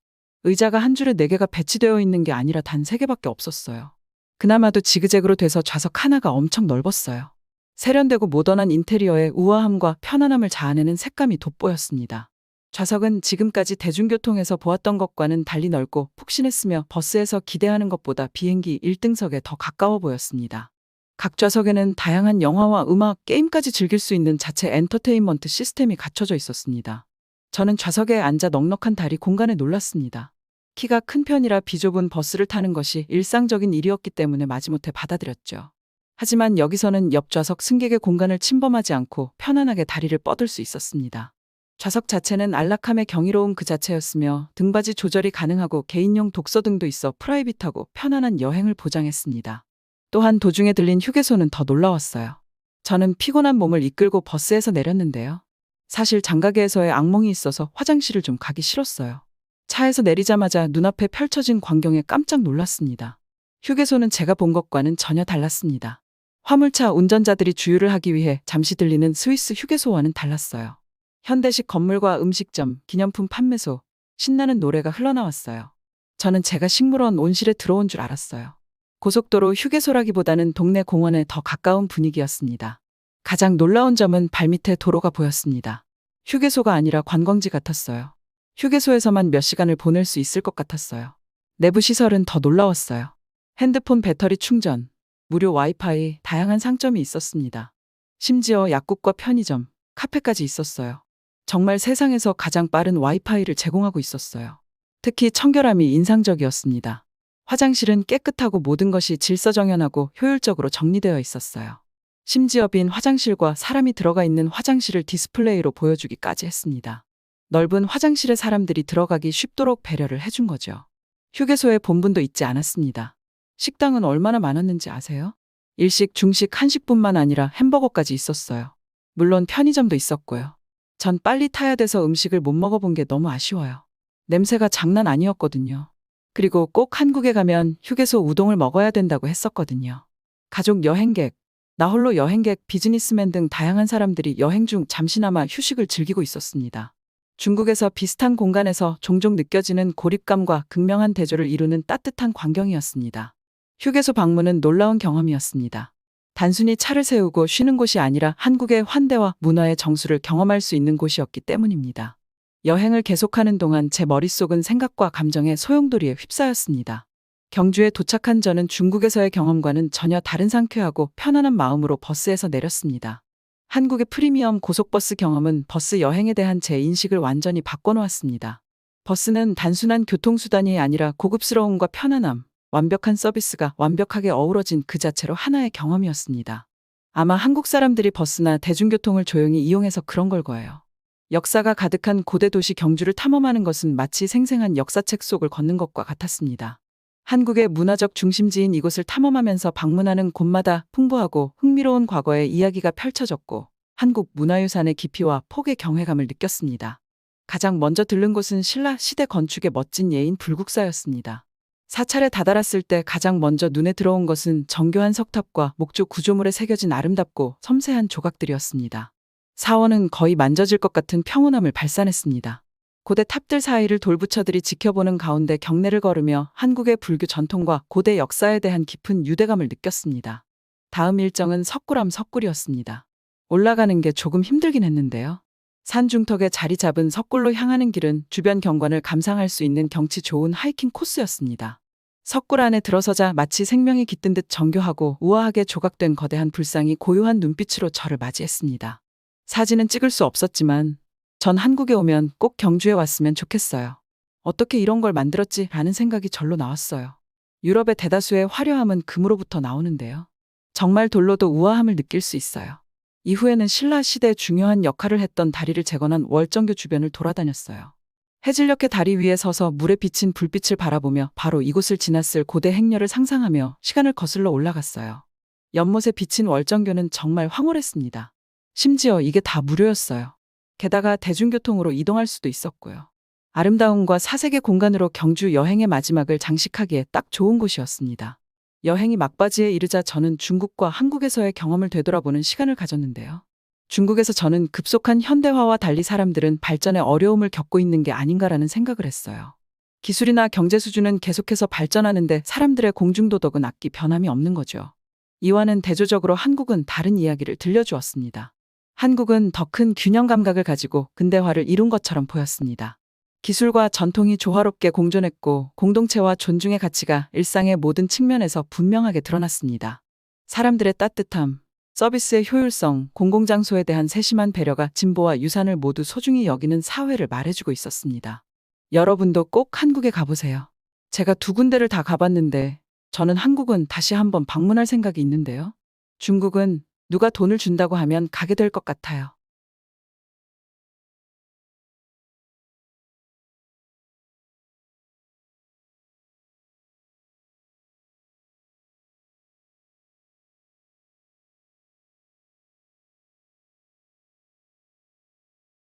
의자가 한 줄에 4개가 배치되어 있는 게 아니라 단 3개밖에 없었어요. 그나마도 지그재그로 돼서 좌석 하나가 엄청 넓었어요. 세련되고 모던한 인테리어의 우아함과 편안함을 자아내는 색감이 돋보였습니다. 좌석은 지금까지 대중교통에서 보았던 것과는 달리 넓고 푹신했으며 버스에서 기대하는 것보다 비행기 1등석에 더 가까워 보였습니다. 각 좌석에는 다양한 영화와 음악, 게임까지 즐길 수 있는 자체 엔터테인먼트 시스템이 갖춰져 있었습니다. 저는 좌석에 앉아 넉넉한 다리 공간에 놀랐습니다. 키가 큰 편이라 비좁은 버스를 타는 것이 일상적인 일이었기 때문에 마지못해 받아들였죠. 하지만 여기서는 옆 좌석 승객의 공간을 침범하지 않고 편안하게 다리를 뻗을 수 있었습니다. 좌석 자체는 안락함의 경이로움 그 자체였으며 등받이 조절이 가능하고 개인용 독서등도 있어 프라이빗하고 편안한 여행을 보장했습니다. 또한 도중에 들린 휴게소는 더 놀라웠어요. 저는 피곤한 몸을 이끌고 버스에서 내렸는데요. 사실 장가계에서의 악몽이 있어서 화장실을 좀 가기 싫었어요. 차에서 내리자마자 눈앞에 펼쳐진 광경에 깜짝 놀랐습니다. 휴게소는 제가 본 것과는 전혀 달랐습니다. 화물차 운전자들이 주유를 하기 위해 잠시 들리는 스위스 휴게소와는 달랐어요. 현대식 건물과 음식점, 기념품 판매소, 신나는 노래가 흘러나왔어요. 저는 제가 식물원 온실에 들어온 줄 알았어요. 고속도로 휴게소라기보다는 동네 공원에 더 가까운 분위기였습니다. 가장 놀라운 점은 발밑에 도로가 보였습니다. 휴게소가 아니라 관광지 같았어요. 휴게소에서만 몇 시간을 보낼 수 있을 것 같았어요. 내부 시설은 더 놀라웠어요. 핸드폰 배터리 충전, 무료 와이파이, 다양한 상점이 있었습니다. 심지어 약국과 편의점, 카페까지 있었어요. 정말 세상에서 가장 빠른 와이파이를 제공하고 있었어요. 특히 청결함이 인상적이었습니다. 화장실은 깨끗하고 모든 것이 질서정연하고 효율적으로 정리되어 있었어요. 심지어 빈 화장실과 사람이 들어가 있는 화장실을 디스플레이로 보여주기까지 했습니다. 넓은 화장실에 사람들이 들어가기 쉽도록 배려를 해준 거죠. 휴게소에 본분도 잊지 않았습니다. 식당은 얼마나 많았는지 아세요? 일식, 중식, 한식뿐만 아니라 햄버거까지 있었어요. 물론 편의점도 있었고요. 전 빨리 타야 돼서 음식을 못 먹어본 게 너무 아쉬워요. 냄새가 장난 아니었거든요. 그리고 꼭 한국에 가면 휴게소 우동을 먹어야 된다고 했었거든요. 가족 여행객, 나 홀로 여행객, 비즈니스맨 등 다양한 사람들이 여행 중 잠시나마 휴식을 즐기고 있었습니다. 중국에서 비슷한 공간에서 종종 느껴지는 고립감과 극명한 대조를 이루는 따뜻한 광경이었습니다. 휴게소 방문은 놀라운 경험이었습니다. 단순히 차를 세우고 쉬는 곳이 아니라 한국의 환대와 문화의 정수를 경험할 수 있는 곳이었기 때문입니다. 여행을 계속하는 동안 제 머릿속은 생각과 감정의 소용돌이에 휩싸였습니다. 경주에 도착한 저는 중국에서의 경험과는 전혀 다른 상쾌하고 편안한 마음으로 버스에서 내렸습니다. 한국의 프리미엄 고속버스 경험은 버스 여행에 대한 제 인식을 완전히 바꿔놓았습니다. 버스는 단순한 교통수단이 아니라 고급스러움과 편안함, 완벽한 서비스가 완벽하게 어우러진 그 자체로 하나의 경험이었습니다. 아마 한국 사람들이 버스나 대중교통을 조용히 이용해서 그런 걸 거예요. 역사가 가득한 고대 도시 경주를 탐험하는 것은 마치 생생한 역사책 속을 걷는 것과 같았습니다. 한국의 문화적 중심지인 이곳을 탐험하면서 방문하는 곳마다 풍부하고 흥미로운 과거의 이야기가 펼쳐졌고 한국 문화유산의 깊이와 폭의 경외감을 느꼈습니다. 가장 먼저 들른 곳은 신라 시대 건축의 멋진 예인 불국사였습니다. 사찰에 다다랐을 때 가장 먼저 눈에 들어온 것은 정교한 석탑과 목조 구조물에 새겨진 아름답고 섬세한 조각들이었습니다. 사원은 거의 만져질 것 같은 평온함을 발산했습니다. 고대 탑들 사이를 돌부처들이 지켜보는 가운데 경내를 걸으며 한국의 불교 전통과 고대 역사에 대한 깊은 유대감을 느꼈습니다. 다음 일정은 석굴암 석굴이었습니다. 올라가는 게 조금 힘들긴 했는데요. 산 중턱에 자리 잡은 석굴로 향하는 길은 주변 경관을 감상할 수 있는 경치 좋은 하이킹 코스였습니다. 석굴 안에 들어서자 마치 생명이 깃든 듯 정교하고 우아하게 조각된 거대한 불상이 고요한 눈빛으로 저를 맞이했습니다. 사진은 찍을 수 없었지만 전 한국에 오면 꼭 경주에 왔으면 좋겠어요. 어떻게 이런 걸 만들었지? 라는 생각이 절로 나왔어요. 유럽의 대다수의 화려함은 금으로부터 나오는데요. 정말 돌로도 우아함을 느낄 수 있어요. 이후에는 신라 시대에 중요한 역할을 했던 다리를 재건한 월정교 주변을 돌아다녔어요. 해질녘의 다리 위에 서서 물에 비친 불빛을 바라보며 바로 이곳을 지났을 고대 행렬을 상상하며 시간을 거슬러 올라갔어요. 연못에 비친 월정교는 정말 황홀했습니다. 심지어 이게 다 무료였어요. 게다가 대중교통으로 이동할 수도 있었고요. 아름다움과 사색의 공간으로 경주 여행의 마지막을 장식하기에 딱 좋은 곳이었습니다. 여행이 막바지에 이르자 저는 중국과 한국에서의 경험을 되돌아보는 시간을 가졌는데요. 중국에서 저는 급속한 현대화와 달리 사람들은 발전의 어려움을 겪고 있는 게 아닌가라는 생각을 했어요. 기술이나 경제 수준은 계속해서 발전하는데 사람들의 공중도덕은 악기 변함이 없는 거죠. 이와는 대조적으로 한국은 다른 이야기를 들려주었습니다. 한국은 더 큰 균형 감각을 가지고 근대화를 이룬 것처럼 보였습니다. 기술과 전통이 조화롭게 공존했고 공동체와 존중의 가치가 일상의 모든 측면에서 분명하게 드러났습니다. 사람들의 따뜻함, 서비스의 효율성, 공공장소에 대한 세심한 배려가 진보와 유산을 모두 소중히 여기는 사회를 말해주고 있었습니다. 여러분도 꼭 한국에 가보세요. 제가 2군데를 다 가봤는데 저는 한국은 다시 한번 방문할 생각이 있는데요. 중국은 누가 돈을 준다고 하면 가게 될 것 같아요.